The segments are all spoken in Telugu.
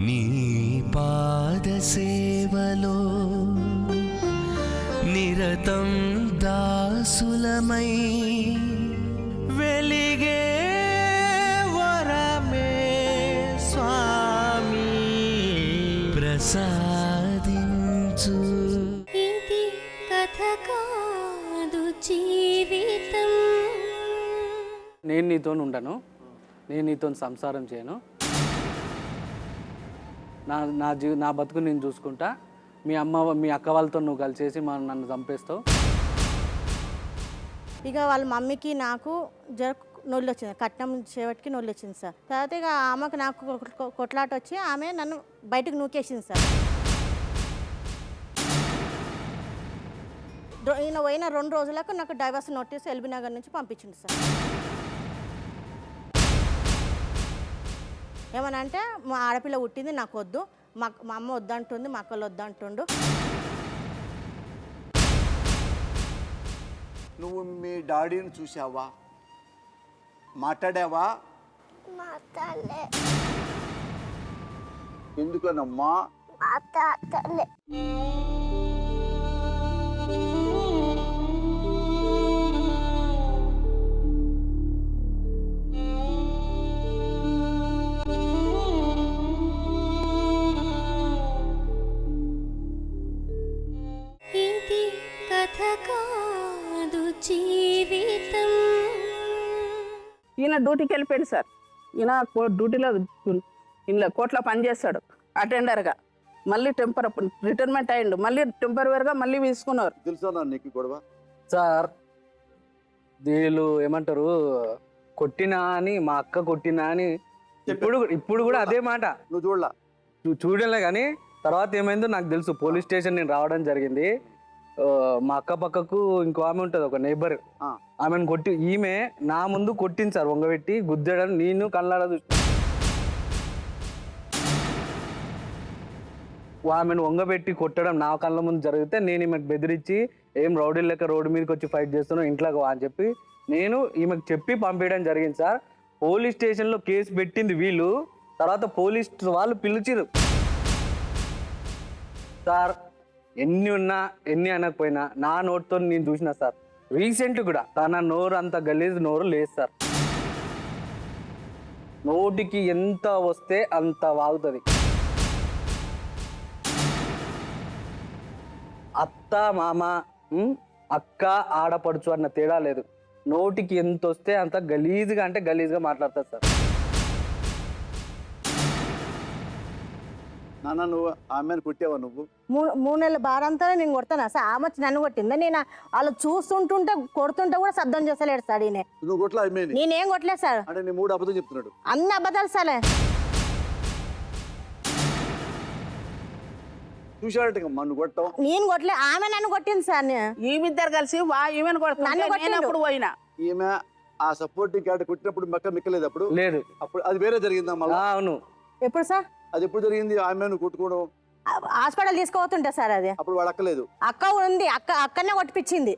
నీ పాద సేవలో నిరతం దాసులమై వెలిగే వరమే స్వామి ప్రసాదించు. ఇది కథ కాదు జీవితం. నేను నీతో ఉండను, నేను నీతో సంసారం చేయను, నా బతుకు నేను చూసుకుంటా, మీ అక్క వాళ్ళతో నువ్వు కలిసేసి నన్ను చంపేస్తావు. ఇక వాళ్ళ మమ్మీకి నాకు నొల్లి వచ్చింది, కట్నం చేపటికి నొల్లి వచ్చింది సార్. తర్వాత ఇక ఆమెకు నాకు కొట్లాట వచ్చి ఆమె నన్ను బయటకు నూకేసింది సార్. ఈయన పోయిన 2 రోజులకు నాకు డైవర్స్ నోటీస్ ఎల్బీ నగర్ నుంచి పంపించింది సార్. ఏమనంటే మా ఆడపిల్ల పుట్టింది నాకు వద్దు, మా అమ్మ వద్దంటుంది, మా అక్కలు వద్దంటుండు. నువ్వు మీ డాడీని చూసావా, మాట్లాడావా? మాట్లాడలే. ఎందుకనమ్మా? మాట్లాడలే. ఇది కథ కాదు జీవితం. ఈయన డ్యూటీకి వెళ్ళిపోయాడు సార్. ఈయన డ్యూటీలో ఇంట్లో కోట్ల పనిచేస్తాడు అటెండర్గా. మళ్ళీ రిటైర్మెంట్ అయ్యిండు, మళ్ళీ టెంపరీగా మళ్ళీ తీసుకున్నారు. తెలుసా నీకు గొడవ? సార్ వీళ్ళు ఏమంటారు, కొట్టినా అని, మా అక్క కొట్టినా అని ఇప్పుడు కూడా అదే మాట. నువ్వు చూడలే కానీ తర్వాత ఏమైందో నాకు తెలుసు. పోలీస్ స్టేషన్ నేను రావడం జరిగింది. మా అక్క పక్కకు ఇంకో ఆమె ఉంటుంది, ఒక నేబర్, ఆమెను కొట్టి, ఈమె నా ముందు కొట్టింది సార్, వంగబెట్టి గుద్దడం. నేను కళ్ళాడ చూసి ఆమెను వంగబెట్టి కొట్టడం నా కళ్ళ ముందు జరిగితే నేను ఈమెకు బెదిరించి, ఏం రౌడీ లెక్క రోడ్డు మీదకి వచ్చి ఫైట్ చేస్తున్నావు ఇంట్లోకి అని చెప్పి నేను ఈమెకు చెప్పి పంపించడం జరిగింది సార్. పోలీస్ స్టేషన్లో కేసు పెట్టింది వీళ్ళు, తర్వాత పోలీస్ వాళ్ళు పిలిచిరు సార్. ఎన్ని ఉన్నా ఎన్ని అనకపోయినా నా నోట్తో నేను చూసిన సార్. రీసెంట్ కూడా తన నోరు అంత గలీజ్ నోరు లేదు సార్. నోటికి ఎంత వస్తే అంత వాగుతుంది. అత్త మామ, అక్క ఆడపడుచు అన్న తేడా లేదు. నోటికి ఎంత వస్తే అంత గలీజ్గా అంటే గలీజ్గా మాట్లాడతారు సార్. నాన్న నువ్వు ఆమెను కొట్టావా? నువ్వు 3 నెలల బారంతా నేను కొడతాను సార్. ఆమె వచ్చి నన్ను కొట్టిందా? నేను వాళ్ళు చూస్తుంటుంటే కొడుతుంటే కూడా శబ్దం చేస్తలేడు సార్. ఈయన నువ్వు కొట్లా ఆమెని? నేనేం కొట్టలేదు సార్. అంటే నీ 3 అబద్ధం చెప్తున్నాడు. అన్ని అబద్ధాలు సార్. చూశాడటమ్మా నువ్వు కొట్టడం? నేను కొట్టలే, ఆమె నన్ను కొట్టింది సార్. ఈమెద్దరు కలిసి ఈమెను కొడుతున్నప్పుడు పోయినా ఈమె ఆ సపోర్టింగ్ క్యారెక్టర్ కొట్టినప్పుడు మిక్కలేదు అప్పుడు లేదు. అప్పుడు అది వేరే జరిగిందా మళ్ళీ? అవును. ఎప్పుడు సార్? అది ఎప్పుడు జరిగింది? ఆమెను కొట్టుకోవడం హాస్పిటల్ తీసుకోతుంటా సార్. అది అప్పుడు వాడు అక్కలేదు. అక్క ఉంది, అక్కనే కొట్టిపించింది.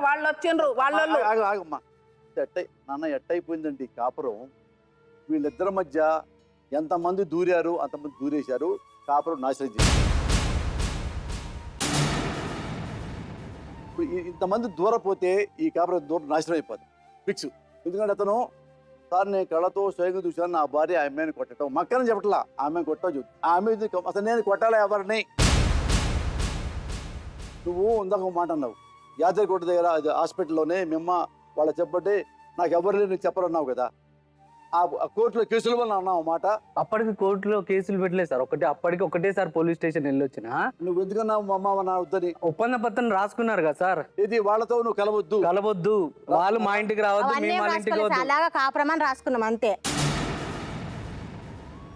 వాళ్ళు వచ్చిండ్రు. ఆగమ్మా, నాన్న ఎట్టయిపోయిందండి కాపురం. వీళ్ళిద్దరి మధ్య ఎంతమంది దూరారు, అంతమంది దూరేశారు. కాపురం నాశనం చేశారు. ఇప్పుడు ఇంతమంది దూరపోతే ఈ కాపురం నాశనం అయిపోతుంది ఫిక్స్. ఎందుకంటే అతను సార్ నేను కళ్ళతో స్వయంగా చూశాను, నా భార్య ఆమెను కొట్టడం, మక్కని చెప్పట్లా, ఆమె కొట్టచ్చు. ఆమె అసలు నేను కొట్టాలా ఎవరిని? నువ్వు ఇందాక మాట అన్నావు, యాదగిరిగుట్ట దగ్గర అది హాస్పిటల్లోనే మేమ్మ వాళ్ళ చెప్పంటే నాకు ఎవరు లేని చెప్పరన్నావు కదా. ఆ కోర్టులో కేసులు వల్ల అన్నావు మాట. అప్పటికి కోర్టులో కేసులు పెట్టలేదు సార్. అప్పటికి ఒకటేసారి పోలీస్ స్టేషన్ వెళ్ళొచ్చిన. నువ్వు ఎందుకన్నావు మా అమ్మ నా వద్దని? ఒప్పంద పత్రం రాసుకున్నారు కదా సార్. ఇది వాళ్ళతో నువ్వు కలవద్దు, వాళ్ళు మా ఇంటికి రావద్దు, మేము వాళ్ళ ఇంటికి వద్దు. అలాగా కాపురమని రాసుకున్నాం అంతే.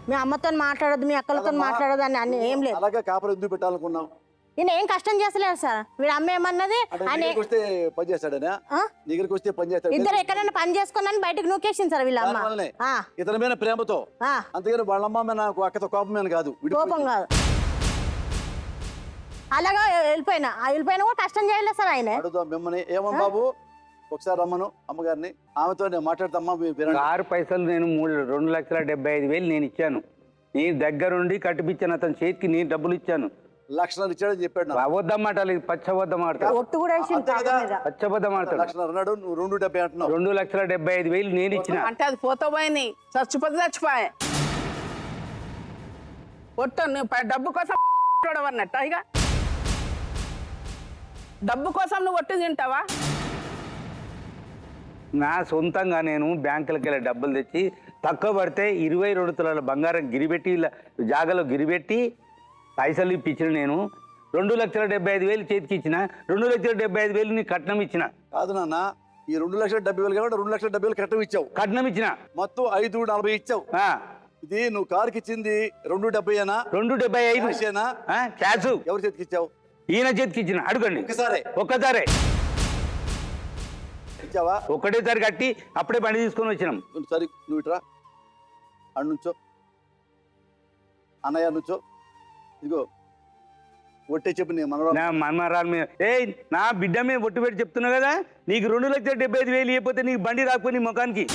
మీ అమ్మతో మాట్లాడద్దు, మీ అక్కలతో మాట్లాడదు అని అన్ని ఏం లేదు. అలాగే కాపురం ఎందుకు పెట్టాలనుకున్నావు? నేను ఏం కష్టం చేస్తలేదు సార్. వీడు అమ్మ ఏమన్నది, వస్తే పని చేస్తాడనా? దగ్గరికి వస్తే పని చేస్తాడు. ఇద్దరు ఎక్కడైనా పని చేసుకున్నాను బయటకు నూకేసింది సార్ వీళ్ళ అమ్మ. ఇతని మీద ప్రేమతో, అంతేగాని వాళ్ళమ్మ నాకు అక్కతో కోపమేన కాదు, కోపం కాదు. అలాగా వెళ్ళిపోయినా కూడా కష్టం చేయలేదు సార్ ఆయన. అడుగుదాం మిమ్మల్ని, ఏమో బాబు ఒకసారి రమ్మను అమ్మగారిని, ఆమెతో నేను మాట్లాడతామ్మా వినండి. కారు పైసలు నేను 2,75,000 నేను ఇచ్చాను. నీ దగ్గరుండి కట్టిపించాను, అతని చేతికి నీ డబ్బులు ఇచ్చాను. లక్షణాలు ఇచ్చాడని చెప్పాడు నాకు. అబద్ధం మాటలు, పచ్చబద్ధం ఆడతాడు, ఒట్టు కూడా వేసిండు అంతే కదా? కాళ్ళ మీద. పచ్చబద్ధం ఆడతాడు. లక్షణాలు అన్నాడు, నువ్వు 2,70,000 అంటున్నావు. 2,75,000 నేను ఇచ్చిన. అంటే అది పోతాపోయింది, చచ్చిపోయే ఒట్టు నువ్వు డబ్బు కోసం అన్నట్టు. ఇక డబ్బు కోసం నువ్వు ఒట్టు తింటావా? నా సొంతంగా నేను బ్యాంకులకు వెళ్ళి డబ్బులు తెచ్చి తక్కువ పడితే 22 తులాల బంగారం గిరిపెట్టి జాగాలో గిరిపెట్టి పైసలు ఇప్పించిన. నేను 2,75,000 చేతికి ఇచ్చిన. 2,75,000 నీ కట్నం ఇచ్చిన. కాదు నాన్న, ఈ 2,70,000 కాబట్టి 2,70,000 కట్టం ఇచ్చావు. కట్నం ఇచ్చిన మొత్తం 5,40,000 ఇచ్చావు. ఇది నువ్వు కారుకి ఇచ్చింది 2,70,000 2,75,000 క్యాష్ ఎవరి చేతికి ఇచ్చావు? ఈయన చేతికి ఇచ్చిన. అడగండి ఒక్కసారే ఇచ్చావా? ఒకటేసారి కట్టి అప్పుడే బండి తీసుకొని వచ్చినాం. సరే నువ్వు ఇట్రా, అడు నుంచో, అన్నయ్య నుంచో. ఇదిగో ఒట్టే చెప్పు, నేను నా మనమరాలు మీద నా బిడ్డ మీద ఒట్టు పెట్టి చెప్తున్నా కదా, నీకు 2,75,000 ఇవ్వకపోతే నీకు బండి రాకపోయి నీ ముఖానికి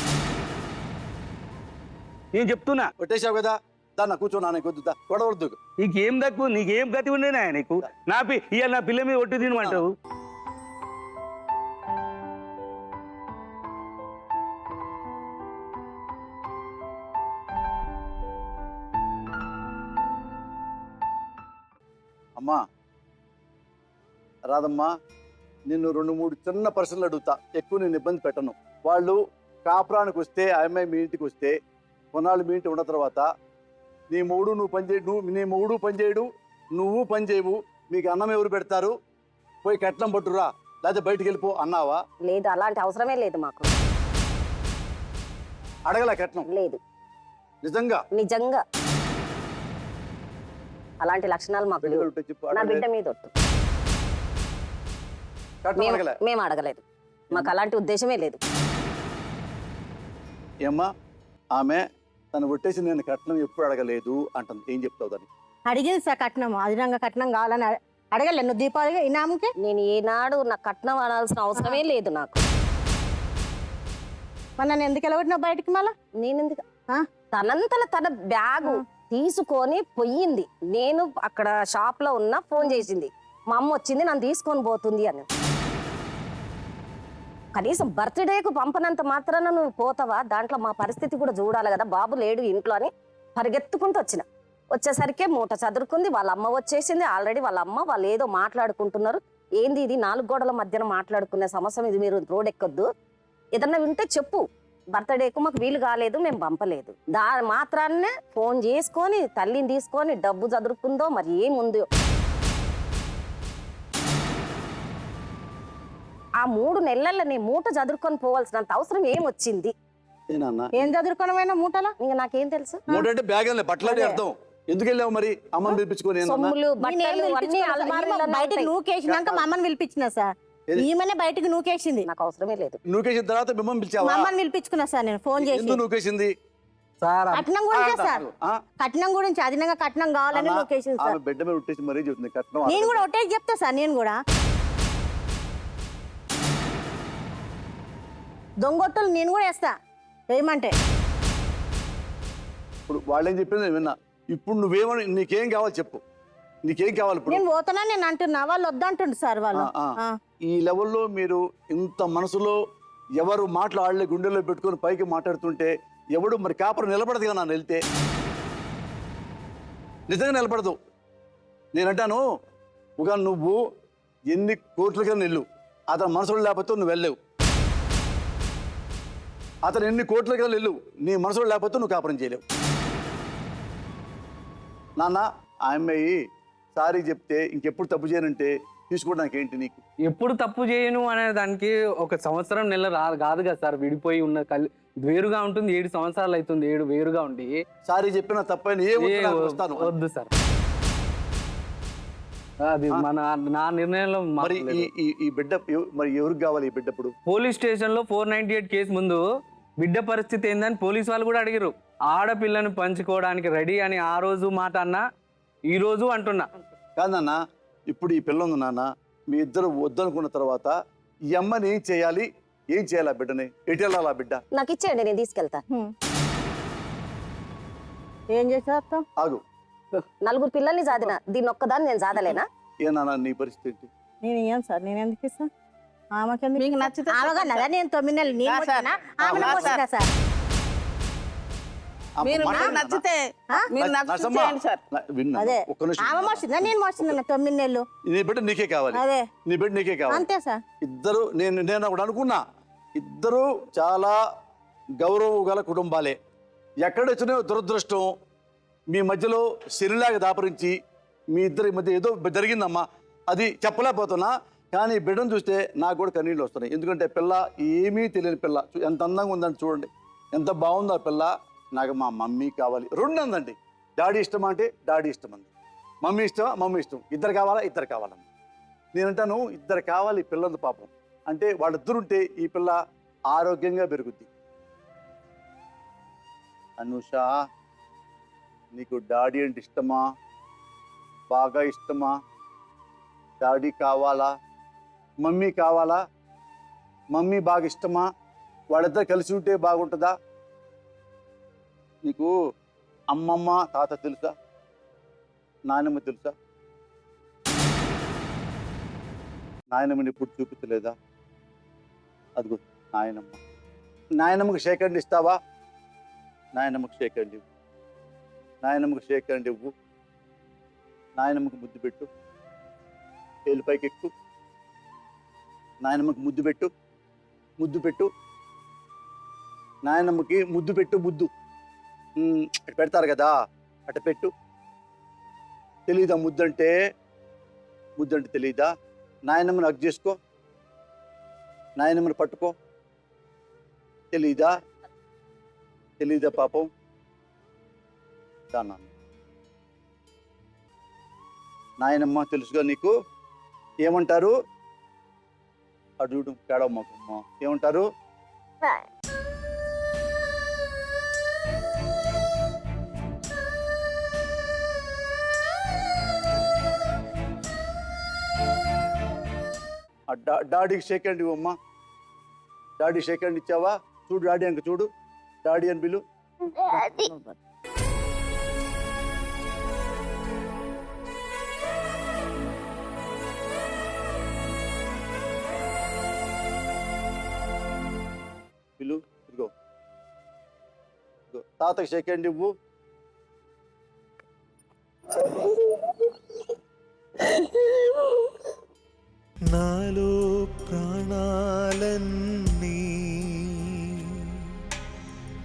నేను చెప్తున్నా. ఒట్టేసావు కదా, దాన్ని కూర్చో, నాన్న కొద్దుతా గొడవద్దు. నీకేం తక్కువ, నీకేం గతి ఉండేనా నీకు? ఇవాళ నా పిల్ల మీద ఒట్టు తినమంటావు. అమ్మా రాదమ్మా, నిన్ను 2-3 చిన్న ప్రశ్నలు అడుగుతా, ఎక్కువ నేను ఇబ్బంది పెట్టను. వాళ్ళు కాపురానికి వస్తే, ఆ అమ్మాయి మీ ఇంటికి వస్తే, కొన్నాళ్ళు మీ ఇంటి ఉన్న తర్వాత నీ మూడు నువ్వు పనిచేయడు, నీ మూడు పనిచేయడు, నువ్వు పని చేయవు, మీకు అన్నం ఎవరు పెడతారు? పోయి కట్నం పట్టురా, లేకపోతే బయటికి వెళ్ళిపో అన్నావా? లేదు, అలాంటి అవసరమే లేదు మాకు. అడగల కట్నం? లేదు. నిజంగా నిజంగా అలాంటి లక్షణాలు మాకు లేవు. నా బిడ్డ మీద ఒట్టు. మేము అడగలేదు, మాకు అలాంటి ఉద్దేశమే లేదు. ఏమ్మా, ఆమె తను కొట్టేసి నేను కట్నం ఎప్పుడు అడగలేదు అంటుంది, ఏం చెప్తావు దాన్ని? అడిగింది సార్ కట్నం, అదిరంగా కట్నం కావాలని అడగలే. నువ్వు దీపావళి ఇనాముకే నేను ఏనాడు నాకు కట్నం అనాల్సిన అవసరమే లేదు నాకు. మరి నన్ను ఎందుకు వెళ్ళగొట్టినావు బయటికి? మళ్ళా నేను ఎందుకు? తనంతల తన బ్యాగు తీసుకొని పోయింది. నేను అక్కడ షాప్ లో ఉన్నా, ఫోన్ చేసింది, మా అమ్మ వచ్చింది నన్ను తీసుకొని పోతుంది అని. కనీసం బర్త్డేకు పంపనంత మాత్రాన నువ్వు పోతావా? దాంట్లో మా పరిస్థితి కూడా చూడాలి కదా, బాబు లేడు ఇంట్లో అని పరిగెత్తుకుంటూ వచ్చిన. వచ్చేసరికి మూట చదురుకుంది, వాళ్ళ అమ్మ వచ్చేసింది. ఆల్రెడీ వాళ్ళ అమ్మ వాళ్ళు ఏదో మాట్లాడుకుంటున్నారు. ఏంది ఇది 4 గోడల మధ్యన మాట్లాడుకునే సమస్య, ఇది మీరు రోడ్ ఎక్కొద్దు, ఏదన్నా వింటే చెప్పు. బర్త్డేకు మాకు వీలు కాలేదు, మేము పంపలేదు. దాని మాత్రాన్నే ఫోన్ చేసుకొని తల్లిని తీసుకొని డబ్బు చదురుకుందో మరి ఏముందో. ఆ 3 నెలల్లో నీ మూట చదురుకొని పోవాల్సినంత అవసరం ఏమొచ్చింది? ఏం చదురుకోవడమైనా మూటలా? ఇంకా నాకేం తెలుసు. మూటంటే బ్యాగ్ బట్టలని అర్థం. ఎందుకు వెళ్ళావు మరి? అమ్మని పిలిపించుకొని సొమ్ములు బట్టలు అన్ని అల్మారాల్లో బయటకు నూకేసినాక మా అమ్మని పిలిపించిన సార్. ఈమెనే బయటకు నూకేసింది. నాకు అవసరమే లేదు. నూకేసిన తర్వాత మిమ్మల్ని పిలిచావా? మా అమ్మని పిలిపించుకున్నా సార్ నేను ఫోన్ చేసి. ఎందుకు నూకేసింది? కట్నం గురించి సార్, కట్నం గురించి, అదనంగా కట్నం కావాలని నూకేసింది సార్. బిడ్డ మీద ఉట్టేసి మరీ చెప్తుంది కట్నం. నేను కూడా ఒట్టేసి చెప్తా సార్, నేను కూడా దొంగొట్టలు నేను కూడా వేస్తా ఏమంటే. ఇప్పుడు వాళ్ళేం చెప్పింది నేను విన్నా. ఇప్పుడు నువ్వేమని, నీకేం కావాలి చెప్పు, నీకేం కావాలి? ఇప్పుడు నేను పోతున్నా నేను అంటున్నా, వాళ్ళు వద్దంటుండు సార్ వాళ్ళు. ఈ లెవెల్లో మీరు ఇంత మనసులో ఎవరు మాట్లాడలే, గుండెల్లో పెట్టుకొని పైకి మాట్లాడుతుంటే ఎవడు మరి కాపురం నిలబడదు కదా. నన్ను వెళ్తే నిజంగా నిలబడదు. నేనంటాను, ఒక నువ్వు ఎన్ని కోట్లకైనా వెళ్ళు, అతని మనసులో లేకపోతే నువ్వు వెళ్ళలేవు. అతను ఎన్ని కోట్లకైనా వెళ్ళు, నీ మనసులో లేకపోతే నువ్వు కాపురం చేయలేవు. నాన్న, ఆ అమ్మాయి సారీ చెప్తే ఇంకెప్పుడు తప్పు చేయనంటే తీసుకోవడానికి ఏంటి నీకు? ఎప్పుడు తప్పు చేయను అనే దానికి 1 సంవత్సరం నెల కాదు కదా సార్. విడిపోయి ఉన్న వేరుగా ఉంటుంది. 7 సంవత్సరాలు అవుతుంది వేరుగా ఉండి. సారీ చెప్పిన తప్పైన వస్తాను, వద్దు సార్. అది నా నిర్ణయంలో. మరి ఈ బిడ్డ మరి ఎవరికి కావాలి? ఈ బిడ్డ ఇప్పుడు పోలీస్ స్టేషన్ లో 498 కేసు ముందు బిడ్డ పరిస్థితి ఏందని పోలీస్ వాళ్ళు కూడా అడిగారు. ఆడపిల్లను పంచుకోవడానికి రెడీ అని ఆ రోజు మాట అన్నా, ఈ రోజు అంటున్నా. కాదన్నా, ఇప్పుడు ఈ పిల్ల ఉంది నాన్న, మీ ఇద్దరు వద్దనుకున్న తర్వాత ఈ అమ్మని ఏం చేయాలి, ఏం చేయాలి ఆ బిడ్డని? ఎటు వెళ్ళాలి ఆ బిడ్డ? నాకు ఇచ్చేయండి, నేను తీసుకెళ్తా. ఏం చేసా అత్త? ఆగు. నలుగురు పిల్లల్ని సాదిన, దీన్ని ఒక్కదాన్ని నేను సాదలేనా? ఏనా నీ పరిస్థితి ఏంటి? నేను ఇయ్యాను సార్, నేను ఎందుకు ఇస్తాను ఆమెకి? మీకు నచ్చితే ఆమెగా నేను 9 నెలలు నేను రా సార్. మోసినా, ఆమెను రా మోసినా సార్. మీరు మాట్లాడు నచ్చితే మీరు నచ్చితే నరసమ్మ, చేయండి సార్. విన్నా అదే ఒక్క నిమిషం. ఆమె మోసిందా నేను మోసిందా 9 నెలలు? నీ బిడ్డ నీకే కావాలి, అదే నీ బిడ్డ నీకే కావాలి. అంతే సార్. ఇద్దరు నేను ఒకటి అనుకున్నా, ఇద్దరు చాలా గౌరవం గల కుటుంబాలే. ఎక్కడొచ్చినా దురదృష్టం మీ మధ్యలో శనిలాగా దాపరించి మీ ఇద్దరి మధ్య ఏదో జరిగిందమ్మా. అది చెప్పలేకపోతున్నా, కానీ బిడ్డను చూస్తే నాకు కూడా కన్నీళ్ళు వస్తున్నాయి. ఎందుకంటే పిల్ల ఏమీ తెలియని పిల్ల, ఎంత అందంగా ఉందండి చూడండి, ఎంత బాగుందో ఆ పిల్ల. నాకు మా మమ్మీ కావాలి. రెండు అందండి, డాడీ ఇష్టం అంటే డాడీ ఇష్టం అంది, మమ్మీ ఇష్టమా మమ్మీ ఇష్టం, ఇద్దరు కావాలా ఇద్దరు కావాలన్న. నేనంటాను ఇద్దరు కావాలి పిల్లలు పాపం. అంటే వాళ్ళిద్దరుంటే ఈ పిల్ల ఆరోగ్యంగా పెరుగుద్ది. అనుష, నీకు డాడీ అంటే ఇష్టమా, బాగా ఇష్టమా? డాడీ కావాలా మమ్మీ కావాలా? మమ్మీ బాగా ఇష్టమా? వాళ్ళిద్దరు కలిసి ఉంటే బాగుంటుందా? నీకు అమ్మమ్మ తాత తెలుసా? నాయనమ్మ తెలుసా? నాయనమ్మని ఇప్పుడు చూపించలేదా? అదిగో నాయనమ్మ. నాయనమ్మకి షేక్ హ్యాండ్ ఇస్తావా? నాయనమ్మకి షేక్ హ్యాండ్ ఇవ్వు, నాయనమ్మకి షేక్ హ్యాండ్ ఇవ్వు. నాయనమ్మకి ముద్దు పెట్టు, ఏలుపైకి ఎక్కు. నాయనమ్మకి ముద్దు పెట్టు, ముద్దు పెట్టు. నాయనమ్మకి ముద్దు పెట్టు, ముద్దు పెడతారు కదా, అట పెట్టు. తెలీదా ముద్దంటే? ముద్దంటే తెలీదా? నాయనమ్మని హగ్ చేసుకో, నాయనమ్మని పట్టుకో. తెలీదా? తెలీదా పాపం? దాన్ని నాయనమ్మ తెలుసుగా నీకు. ఏమంటారు? అడుగుడు కేడమ్మకమ్మ ఏమంటారు? డాడీకి షేక్ హ్యాండ్ ఇవ్వమ్మా. డాడీ షేక్ హ్యాండ్ ఇచ్చావా? చూడు డాడీ అంక చూడు, డాడీ అని పిలు. డాడీ పిలు. ఇదిగో తాతకి షేక్ హ్యాండ్ ఇవ్వు. నాలో ప్రాణాలన్నీ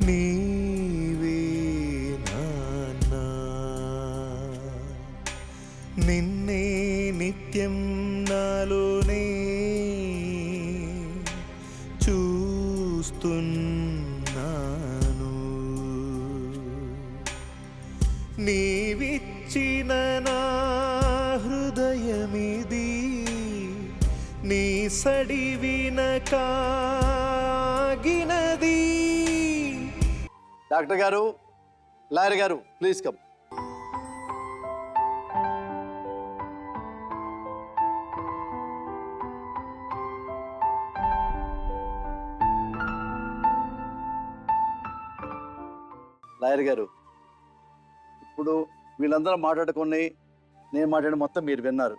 నీవే నాన్నా, నిన్నే నిత్యం నాలోనే చూస్తున్నాను. నీవిచ్చిన నా హృదయమిది, నీ సడివిన కాగినది. డాక్టర్ గారు, లాయర్ గారు, ప్లీజ్ కమ్. లాయర్ గారు, ఇప్పుడు వీళ్ళందరూ మాట్లాడుకుని నేను మాట్లాడి మొత్తం మీరు విన్నారు.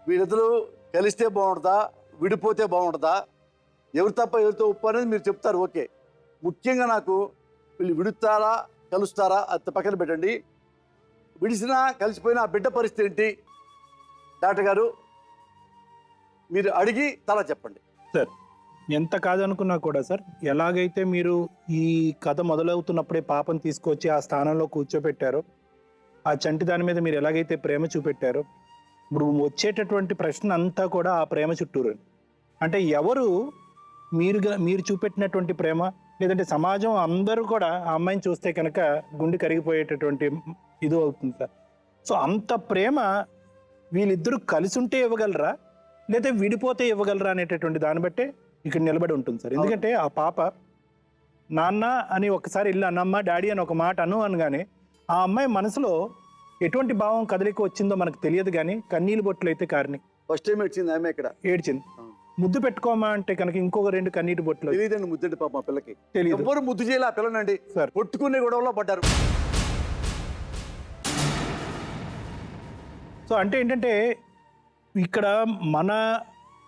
వీళ్ళిద్దరూ కలిస్తే బాగుంటుందా, విడిపోతే బాగుంటుందా, ఎవరు తప్ప ఎవరితో ఉప్పు అనేది మీరు చెప్తారు. ఓకే, ముఖ్యంగా నాకు వీళ్ళు విడుతారా కలుస్తారా అది పక్కన పెట్టండి. విడిసినా కలిసిపోయినా ఆ బిడ్డ పరిస్థితి ఏంటి? డాక్టర్ గారు మీరు అడిగి తలా చెప్పండి. సార్, ఎంత కాదనుకున్నా కూడా సార్, ఎలాగైతే మీరు ఈ కథ మొదలవుతున్నప్పుడే పాపను తీసుకొచ్చి ఆ స్థానంలో కూర్చోబెట్టారో, ఆ చంటి దాని మీద మీరు ఎలాగైతే ప్రేమ చూపెట్టారో, ఇప్పుడు వచ్చేటటువంటి ప్రశ్న అంతా కూడా ఆ ప్రేమ చుట్టూరు. అంటే ఎవరు మీరు చూపెట్టినటువంటి ప్రేమ, లేదంటే సమాజం అందరూ కూడా ఆ అమ్మాయిని చూస్తే కనుక గుండె కరిగిపోయేటటువంటి ఇది అవుతుంది సార్. సో అంత ప్రేమ వీళ్ళిద్దరూ కలిసి ఉంటే ఇవ్వగలరా, లేదా విడిపోతే ఇవ్వగలరా అనేటటువంటి దాన్ని బట్టే ఇక్కడ నిలబడి ఉంటుంది సార్. ఎందుకంటే ఆ పాప నాన్న అని ఒకసారి ఇల్లు అన్నమ్మ డాడీ అని ఒక మాట అనగానే ఆ అమ్మాయి మనసులో ఎటువంటి భావం కదలిక వచ్చిందో మనకు తెలియదు, కానీ కన్నీళ్ళు బొట్లు అయితే కారిని ఫస్ట్ టైం వచ్చింది ఆమె ఇక్కడ ఏడ్చింది. ముద్దు పెట్టుకోమా అంటే కనుక ఇంకొక 2 కన్నీటి బొట్లు తెలియదండి ముద్దండి పాప మా పిల్లకి. తెలియదు ఎవ్వరు ముద్దు చేయాలి ఆ పిల్లనండి. సార్. కొట్టుకునే గొడవలో పడ్డారు. సో అంటే ఏంటంటే ఇక్కడ మన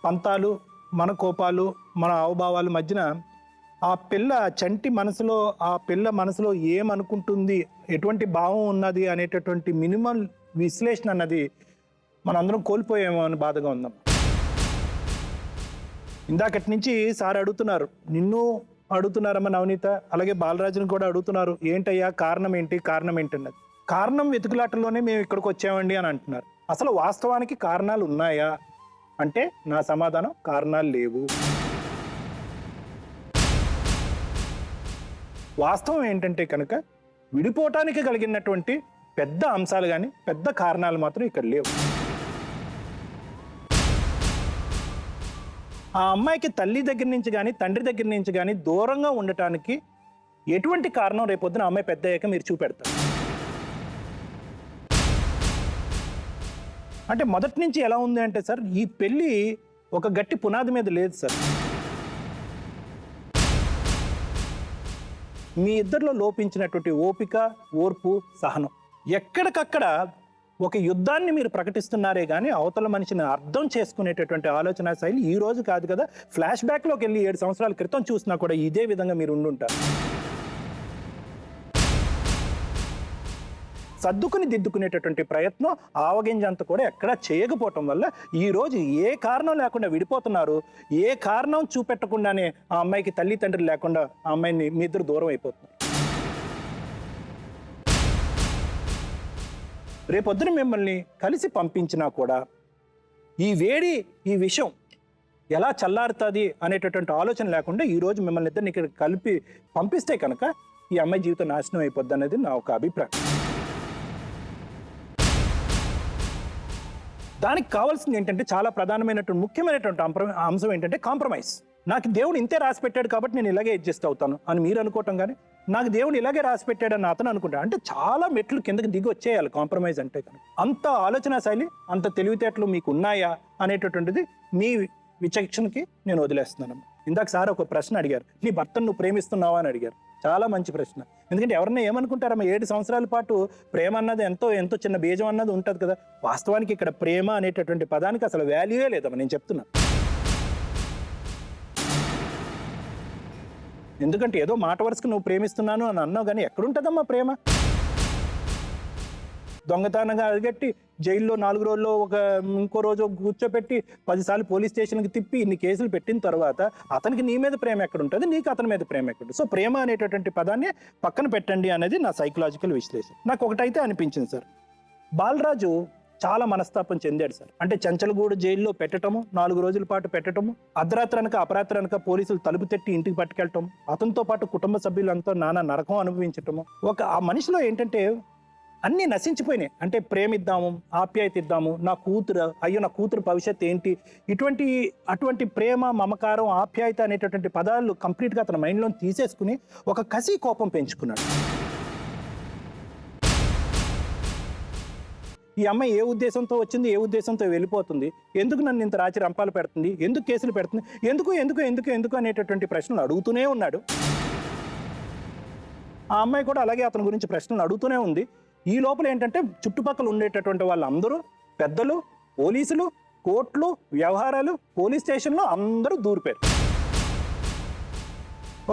పంతాలు, మన కోపాలు, మన హావభావాల మధ్యన ఆ పిల్ల చంటి మనసులో, ఆ పిల్ల మనసులో ఏమనుకుంటుంది, ఎటువంటి భావం ఉన్నది అనేటటువంటి మినిమం విశ్లేషణ అన్నది మనందరం కోల్పోయామో అని బాధగా ఉందాం. ఇందాకటి నుంచి సార్ అడుగుతున్నారు, నిన్ను అడుగుతున్నారమ్మ నవనీత, అలాగే బాలరాజుని కూడా అడుగుతున్నారు, ఏంటయ్యా కారణం ఏంటి, కారణం ఏంటన్నది. కారణం వెతుకులాటలోనే మేము ఇక్కడికి వచ్చామండి అని అంటున్నారు. అసలు వాస్తవానికి కారణాలు ఉన్నాయా అంటే నా సమాధానం కారణాలు లేవు. వాస్తవం ఏంటంటే కనుక విడిపోవటానికి కలిగినటువంటి పెద్ద అంశాలు కానీ పెద్ద కారణాలు మాత్రం ఇక్కడ లేవు. ఆ అమ్మాయికి తల్లి దగ్గర నుంచి కానీ తండ్రి దగ్గర నుంచి కానీ దూరంగా ఉండటానికి ఎటువంటి కారణం రేపొద్దున అమ్మాయి పెద్ద అయ్యాక మీరు చూపెడతారు. అంటే మొదటి నుంచి ఎలా ఉంది అంటే సార్, ఈ పెళ్ళి ఒక గట్టి పునాది మీద లేదు సార్. మీ ఇద్దరిలో లోపించినటువంటి ఓపిక, ఓర్పు, సహనం. ఎక్కడికక్కడ ఒక యుద్ధాన్ని మీరు ప్రకటిస్తున్నారే కానీ అవతల మనిషిని అర్థం చేసుకునేటటువంటి ఆలోచన శైలి ఈ రోజు కాదు కదా. ఫ్లాష్ బ్యాక్లోకి వెళ్ళి 7 సంవత్సరాల క్రితం చూసినా కూడా ఇదే విధంగా మీరు ఉండుంటారు. సర్దుకుని దిద్దుకునేటటువంటి ప్రయత్నం ఆవగింజంత కూడా ఎక్కడా చేయకపోవటం వల్ల ఈరోజు ఏ కారణం లేకుండా విడిపోతున్నారు. ఏ కారణం చూపెట్టకుండానే ఆ అమ్మాయికి తల్లి తండ్రి లేకుండా ఆ అమ్మాయిని మీ ఇద్దరు దూరం అయిపోతున్నారు. రేపొద్దున మిమ్మల్ని కలిసి పంపించినా కూడా ఈ వేడి, ఈ విషయం ఎలా చల్లారుతుంది అనేటటువంటి ఆలోచన లేకుండా ఈరోజు మిమ్మల్ని ఇద్దరిని ఇక్కడ కలిపి పంపిస్తే కనుక ఈ అమ్మాయి జీవితం నాశనం అయిపోద్ది అనేది నా ఒక అభిప్రాయం. దానికి కావాల్సింది ఏంటంటే చాలా ప్రధానమైనటువంటి ముఖ్యమైనటువంటి అంశం ఏంటంటే కాంప్రమైజ్. నాకు దేవుడు ఇంతే రాసి పెట్టాడు కాబట్టి నేను ఇలాగే అడ్జస్ట్ అవుతాను అని మీరు అనుకోవటం, కానీ నాకు దేవుడు ఇలాగే రాసి పెట్టాడని అతను అనుకుంటా. అంటే చాలా మెట్లు కిందకి దిగి వచ్చేయాలి కాంప్రమైజ్ అంటే. కానీ అంత ఆలోచన శైలి, అంత తెలివితేటలు మీకు ఉన్నాయా అనేటటువంటిది మీ విచక్షణకి నేను వదిలేస్తున్నాను. ఇందాక సార్ ఒక ప్రశ్న అడిగారు, నీ భర్తను నువ్వు ప్రేమిస్తున్నావా అని అడిగారు. చాలా మంచి ప్రశ్న. ఎందుకంటే ఎవరన్నా ఏమనుకుంటారమ్మా, 7 సంవత్సరాల పాటు ప్రేమ అన్నది ఎంతో చిన్న బీజం అన్నది ఉంటుంది కదా. వాస్తవానికి ఇక్కడ ప్రేమ అనేటటువంటి పదానికి అసలు వాల్యూయే లేదమ్మా, నేను చెప్తున్నా. ఎందుకంటే ఏదో మాట వరుసకు నువ్వు ప్రేమిస్తున్నాను అని అన్నావు, కానీ ఎక్కడుంటుందమ్మా ప్రేమ? దొంగతనంగా అడిగట్టి జైల్లో 4 రోజుల్లో ఇంకో రోజు కూర్చోపెట్టి 10 సార్లు పోలీస్ స్టేషన్కి తిప్పి ఇన్ని కేసులు పెట్టిన తర్వాత అతనికి నీ మీద ప్రేమ ఎక్కడుంటుంది, నీకు అతని మీద ప్రేమ ఎక్కడుంటుంది? సో ప్రేమ అనేటటువంటి పదాన్ని పక్కన పెట్టండి అనేది నా సైకలాజికల్ విశ్లేషణ. నాకు ఒకటైతే అనిపించింది సార్, బాలరాజు చాలా మనస్తాపం చెందాడు సార్. అంటే చెంచలగూడు జైల్లో పెట్టడము, 4 రోజుల పాటు పెట్టడము, అర్ధరాత్రి అనక అపరాత్రి పోలీసులు తలుపు తట్టి ఇంటికి పట్టుకెళ్ళటం, అతనితో పాటు కుటుంబ సభ్యులంతా నానా నరకం అనుభవించటము. ఆ మనిషిలో ఏంటంటే అన్నీ నశించిపోయినాయి. అంటే ప్రేమిద్దాము, ఆప్యాయత ఇద్దాము, నా కూతురు, అయ్యో నా కూతురు భవిష్యత్తు ఏంటి, అటువంటి ప్రేమ, మమకారం, ఆప్యాయత అనేటటువంటి పదాలు కంప్లీట్గా అతని మైండ్లో తీసేసుకుని ఒక కసి కోపం పెంచుకున్నాడు. ఈ అమ్మాయి ఏ ఉద్దేశంతో వచ్చింది, ఏ ఉద్దేశంతో వెళ్ళిపోతుంది, ఎందుకు నన్ను ఇంత రాచి రంపాలు పెడుతుంది, ఎందుకు కేసులు పెడుతుంది, ఎందుకు అనేటటువంటి ప్రశ్నలు అడుగుతూనే ఉన్నాడు. ఆ అమ్మాయి కూడా అలాగే అతని గురించి ప్రశ్నలు అడుగుతూనే ఉంది. ఈ లోపల ఏంటంటే చుట్టుపక్కల ఉండేటటువంటి వాళ్ళందరూ, పెద్దలు, పోలీసులు, కోర్టులు, వ్యవహారాలు, పోలీస్ స్టేషన్లో అందరూ దూరిపోయారు.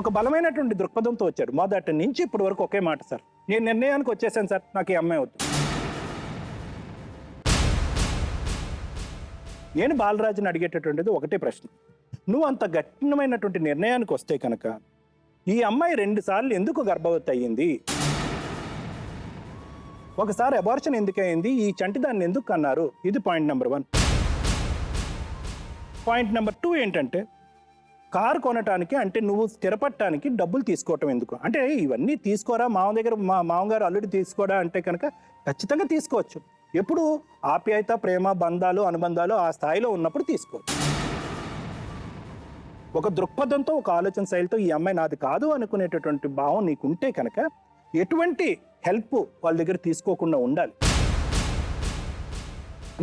ఒక బలమైనటువంటి దృక్పథంతో వచ్చాడు. మొదటి నుంచి ఇప్పటి వరకు ఒకే మాట, సార్ నేను నిర్ణయానికి వచ్చేసాను సార్, నాకు ఈ అమ్మాయి వద్దు. నేను బాలరాజుని అడిగేటటువంటిది ఒకటే ప్రశ్న, నువ్వు అంత కఠినమైనటువంటి నిర్ణయానికి వస్తే కనుక ఈ అమ్మాయి 2 సార్లు ఎందుకు గర్భవతి అయ్యింది, ఒకసారి అబార్షన్ ఎందుకు అయింది, ఈ చంటి దాన్ని ఎందుకు కన్నారు? ఇది పాయింట్ నెంబర్ 1. పాయింట్ నెంబర్ 2 ఏంటంటే, కారు కొనటానికి అంటే నువ్వు స్థిరపడటానికి డబ్బులు తీసుకోవటం ఎందుకు? అంటే ఇవన్నీ తీసుకోరా, మా మామగారు అల్లుడి తీసుకోరా అంటే కనుక ఖచ్చితంగా తీసుకోవచ్చు. ఎప్పుడు ఆప్యాయత, ప్రేమ, బంధాలు, అనుబంధాలు ఆ స్థాయిలో ఉన్నప్పుడు తీసుకోవచ్చు. ఒక దృక్పథంతో, ఒక ఆలోచన శైలితో ఈ అమ్మాయి నాది కాదు అనుకునేటటువంటి భావం నీకుంటే కనుక ఎటువంటి హెల్ప్ వాళ్ళ దగ్గర తీసుకోకుండా ఉండాలి.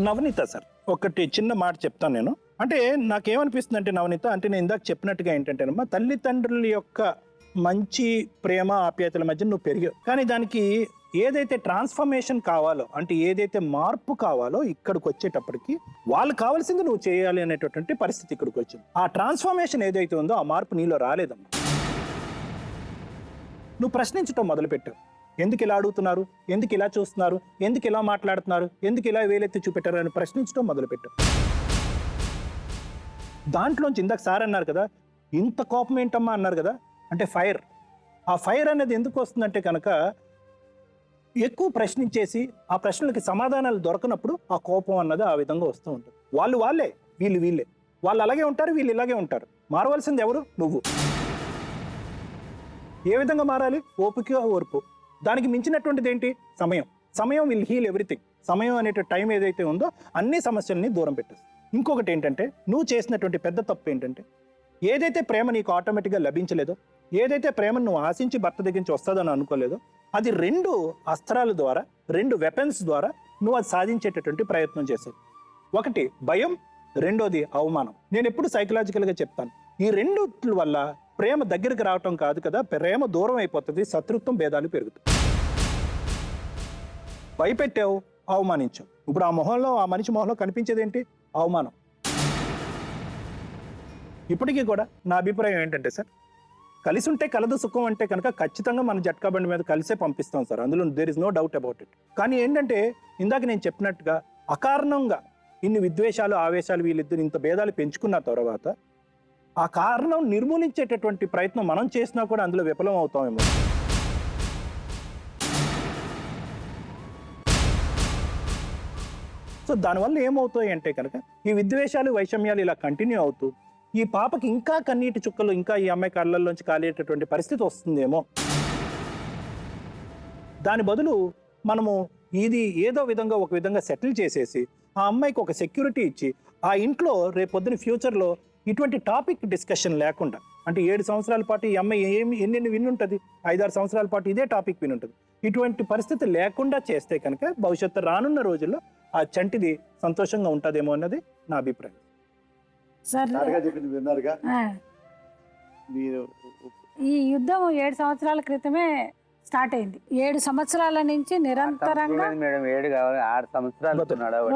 నవనీత సార్, ఒకటి చిన్న మాట చెప్తాను నేను. అంటే నాకేమనిపిస్తుంది అంటే నవనీత, అంటే నేను ఇందాక చెప్పినట్టుగా ఏంటంటేనమ్మా, తల్లిదండ్రుల యొక్క మంచి ప్రేమ ఆప్యాయతల మధ్య నువ్వు పెరిగావు, కానీ దానికి ఏదైతే ట్రాన్స్ఫర్మేషన్ కావాలో, అంటే ఏదైతే మార్పు కావాలో ఇక్కడికి వచ్చేటప్పటికి వాళ్ళు కావాల్సింది నువ్వు చేయాలి అనేటటువంటి పరిస్థితి ఇక్కడికి వచ్చింది. ఆ ట్రాన్స్ఫర్మేషన్ ఏదైతే ఉందో ఆ మార్పు నీలో రాలేదమ్మా. నువ్వు ప్రశ్నించడం మొదలుపెట్టావు. ఎందుకు ఇలా అడుగుతున్నారు, ఎందుకు ఇలా చూస్తున్నారు, ఎందుకు ఇలా మాట్లాడుతున్నారు, ఎందుకు ఇలా వేలెత్తి చూపెట్టారు అని ప్రశ్నించడం మొదలుపెట్టావు. దాంట్లోంచి ఇందాక సార్ అన్నారు కదా, ఇంత కోపం ఏంటమ్మా అన్నారు కదా, అంటే ఫైర్. ఆ ఫైర్ అనేది ఎందుకు వస్తుందంటే కనుక ఎక్కువ ప్రశ్నించేసి ఆ ప్రశ్నలకి సమాధానాలు దొరకనప్పుడు ఆ కోపం అన్నది ఆ విధంగా వస్తూ ఉంటుంది. వాళ్ళే, వీళ్ళే, వాళ్ళు అలాగే ఉంటారు, వీళ్ళు ఇలాగే ఉంటారు. మారవలసింది ఎవరు? నువ్వు. ఏ విధంగా మారాలి? ఓపిక, ఓర్పు. దానికి మించినటువంటిది ఏంటి? సమయం విల్ హీల్ ఎవ్రీథింగ్. సమయం అనే టైం ఏదైతే ఉందో అన్ని సమస్యల్ని దూరం పెట్టేస్తుంది. ఇంకొకటి ఏంటంటే, నువ్వు చేసినటువంటి పెద్ద తప్పు ఏంటంటే, ఏదైతే ప్రేమ నీకు ఆటోమేటిక్గా లభించలేదో, ఏదైతే ప్రేమను నువ్వు ఆశించి భర్త దగ్గర నుంచి వస్తుందని అనుకోలేదో, అది 2 అస్త్రాల ద్వారా, 2 వెపన్స్ ద్వారా నువ్వు అది సాధించేటటువంటి ప్రయత్నం చేసావు. ఒకటి భయం, రెండోది అవమానం. నేను ఎప్పుడు సైకలాజికల్గా చెప్తాను, ఈ 2 వల్ల ప్రేమ దగ్గరికి రావటం కాదు కదా, ప్రేమ దూరం అయిపోతుంది, శత్రుత్వం, భేదాలు పెరుగుతాయి. భయపెట్టావు, అవమానించావు. ఇప్పుడు ఆ మనిషి మొహంలో కనిపించేది ఏంటి? అవమానం. ఇప్పటికీ కూడా నా అభిప్రాయం ఏంటంటే సార్, కలిసి ఉంటే కలదు సుఖం అంటే కనుక ఖచ్చితంగా మన జట్కా బండి మీద కలిసే పంపిస్తాం సార్, అందులో there is no doubt about it. కానీ ఏంటంటే ఇందాక నేను చెప్పినట్టుగా అకారణంగా ఇన్ని విద్వేషాలు, ఆవేశాలు, వీళ్ళిద్దరు ఇంత భేదాలు పెంచుకున్న తర్వాత ఆ కారణం నిర్మూలించేటటువంటి ప్రయత్నం మనం చేసినా కూడా అందులో విఫలం అవుతామేమో. సో దానివల్ల ఏమవుతాయి అంటే కనుక ఈ విద్వేషాలు, వైషమ్యాలు ఇలా కంటిన్యూ అవుతూ ఈ పాపకి ఇంకా కన్నీటి చుక్కలు ఇంకా ఈ అమ్మాయి కళ్ళల్లోంచి కాలేటటువంటి పరిస్థితి వస్తుందేమో. దాని బదులు మనము ఇది ఏదో విధంగా ఒక విధంగా సెటిల్ చేసేసి ఆ అమ్మాయికి ఒక సెక్యూరిటీ ఇచ్చి ఆ ఇంట్లో రేపొద్దున ఫ్యూచర్లో ఇటువంటి టాపిక్ డిస్కషన్ లేకుండా, అంటే 7 సంవత్సరాల పాటు ఈ అమ్మాయి ఎన్ని వినుంటుంది, 5-6 సంవత్సరాల పాటు ఇదే టాపిక్ వినుంటుంది. ఇటువంటి పరిస్థితి లేకుండా చేస్తే కనుక భవిష్యత్తు రానున్న రోజుల్లో ఆ చంటిది సంతోషంగా ఉంటుందేమో అన్నది నా అభిప్రాయం. సార్ చెప్పింది విన్నారుగా. మీరు ఈ యుద్ధం 7 సంవత్సరాల క్రితమే స్టార్ట్ అయింది. 7 సంవత్సరాల నుంచి నిరంతరంగా మేడం 7 కావాలి 6 సంవత్సరాలు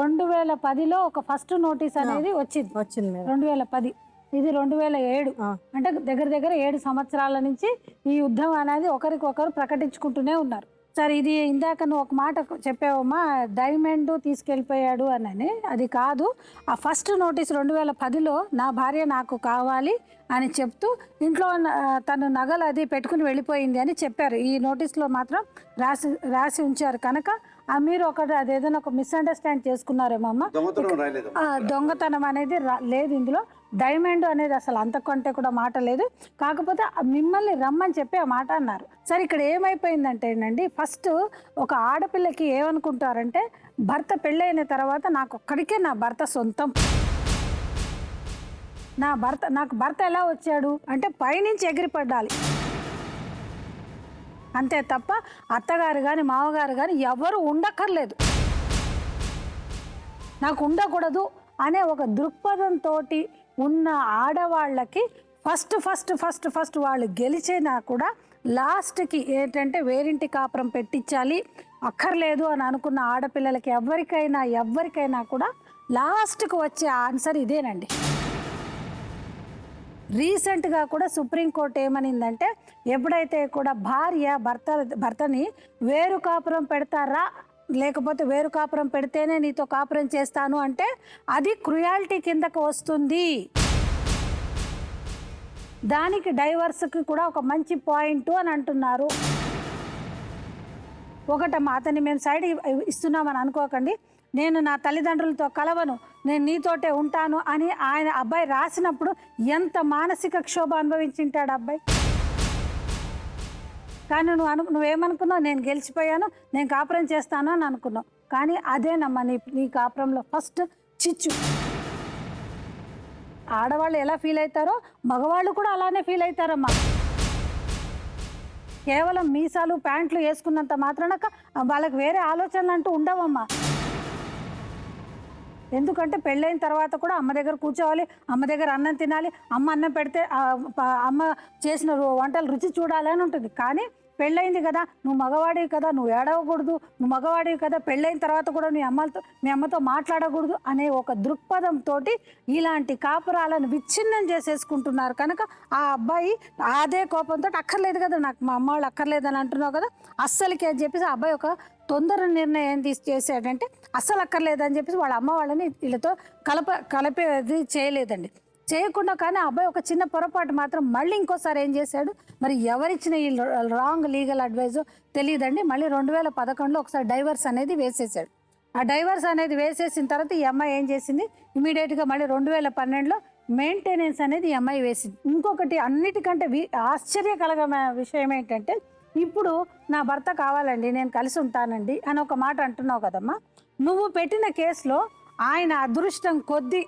2010లో ఒక ఫస్ట్ నోటీస్ అనేది వచ్చింది. 2010, ఇది 2007. అంటే దగ్గర 7 సంవత్సరాల నుంచి ఈ యుద్ధం అనేది ఒకరికొకరు ప్రకటించుకుంటూనే ఉన్నారు. సార్ ఇది ఇందాక నువ్వు ఒక మాట చెప్పావమ్మా, డైమండ్ తీసుకెళ్ళిపోయాడు అని. అది కాదు, ఆ ఫస్ట్ నోటీస్ 2010లో నా భార్య నాకు కావాలి అని చెప్తూ ఇంట్లో తను నగలు అది పెట్టుకుని వెళ్ళిపోయింది అని చెప్పారు. ఈ నోటీస్లో మాత్రం రాసి ఉంచారు. కనుక మీరు అదేదైనా ఒక మిస్అండర్స్టాండ్ చేసుకున్నారేమో అమ్మ. దొంగతనం అనేది లేదు ఇందులో. డైమండ్ అనేది అసలు అంతకంటే కూడా మాట లేదు. కాకపోతే మిమ్మల్ని రమ్మని చెప్పి ఆ మాట అన్నారు. సరే ఇక్కడ ఏమైపోయిందంటేనండి, ఫస్ట్ ఒక ఆడపిల్లకి ఏమనుకుంటారంటే, భర్త పెళ్ళైన తర్వాత నాకు ఒక్కడికే నా భర్త సొంతం. నాకు భర్త ఎలా వచ్చాడు అంటే పైనుంచి ఎగిరిపడ్డాలి అంతే తప్ప అత్తగారు కానీ మామగారు కానీ ఎవరు ఉండక్కర్లేదు, నాకు ఉండకూడదు అనే ఒక దృక్పథంతో ఉన్న ఆడవాళ్ళకి ఫస్ట్ వాళ్ళు గెలిచినా కూడా లాస్ట్కి ఏంటంటే వేరింటి కాపురం పెట్టించాలి అక్కర్లేదు అని అనుకున్న ఆడపిల్లలకి ఎవరికైనా కూడా లాస్ట్కి వచ్చే ఆన్సర్ ఇదేనండి. రీసెంట్గా కూడా సుప్రీంకోర్టు ఏమనిందంటే, ఎప్పుడైతే కూడా భర్తని వేరు కాపురం పెడతారా, లేకపోతే వేరు కాపురం పెడితేనే నీతో కాపురం చేస్తాను అంటే అది క్రుయాలిటీ కిందకు వస్తుంది. దానికి డైవర్స్కి కూడా ఒక మంచి పాయింట్ అని అంటున్నారు. ఒకటమ్మా, అతన్ని మేము సైడ్ ఇస్తున్నామని అనుకోకండి. నేను నా తల్లిదండ్రులతో కలవను, నేను నీతోటే ఉంటాను అని ఆయన అబ్బాయి రాసినప్పుడు ఎంత మానసిక క్షోభ అనుభవించింటాడు అబ్బాయి. కానీ నువ్వేమనుకున్నావు, నేను గెలిచిపోయాను, నేను కాపురం చేస్తాను అని అనుకున్నావు. కానీ అదేనమ్మా నీ కాపురంలో ఫస్ట్ చిచ్చు. ఆడవాళ్ళు ఎలా ఫీల్ అవుతారో మగవాళ్ళు కూడా అలానే ఫీల్ అవుతారమ్మా. కేవలం మీసాలు ప్యాంట్లు వేసుకున్నంత మాత్రాన వాళ్ళకి వేరే ఆలోచనలు అంటూ ఉండవమ్మా. ఎందుకంటే పెళ్ళైన తర్వాత కూడా అమ్మ దగ్గర కూర్చోవాలి, అమ్మ దగ్గర అన్నం తినాలి, అమ్మ అన్నం పెడితే అమ్మ చేసిన వంటలు రుచి చూడాలి అని ఉంటుంది. కానీ పెళ్ళయింది కదా, నువ్వు మగవాడివి కదా, నువ్వు ఏడవకూడదు, నువ్వు మగవాడివి కదా, పెళ్ళైన తర్వాత కూడా మీ అమ్మతో మాట్లాడకూడదు అనే ఒక దృక్పథంతో ఇలాంటి కాపురాలను విచ్ఛిన్నం చేసేసుకుంటున్నారు. కనుక ఆ అబ్బాయి అదే కోపంతో అక్కర్లేదు కదా, నాకు మా అమ్మ వాళ్ళు అక్కర్లేదని అంటున్నావు కదా, అస్సలకి అని చెప్పేసి ఆ అబ్బాయి ఒక తొందర నిర్ణయం చేసాడంటే అస్సలు అక్కర్లేదని చెప్పేసి వాళ్ళ అమ్మ వాళ్ళని వీళ్ళతో కలిపేది చేయలేదండి. చేయకుండా కానీ ఆ అబ్బాయి ఒక చిన్న పొరపాటు మాత్రం మళ్ళీ ఇంకోసారి ఏం చేశాడు, మరి ఎవరిచ్చిన ఈ రాంగ్ లీగల్ అడ్వైజ్ తెలియదండి. మళ్ళీ 2011లో ఒకసారి డైవర్స్ అనేది వేసేసాడు. ఆ డైవర్స్ అనేది వేసేసిన తర్వాత ఈ అమ్మాయి ఏం చేసింది, ఇమీడియట్గా మళ్ళీ 2012లో మెయింటెనెన్స్ అనేది ఈ అమ్మాయి వేసింది. ఇంకొకటి అన్నిటికంటే ఆశ్చర్యకరమైన విషయం ఏంటంటే, ఇప్పుడు నా భర్త కావాలండి, నేను కలిసి ఉంటానండి అని ఒక మాట అంటున్నావు కదమ్మా. నువ్వు పెట్టిన కేసులో ఆయన అదృష్టం కొద్దీ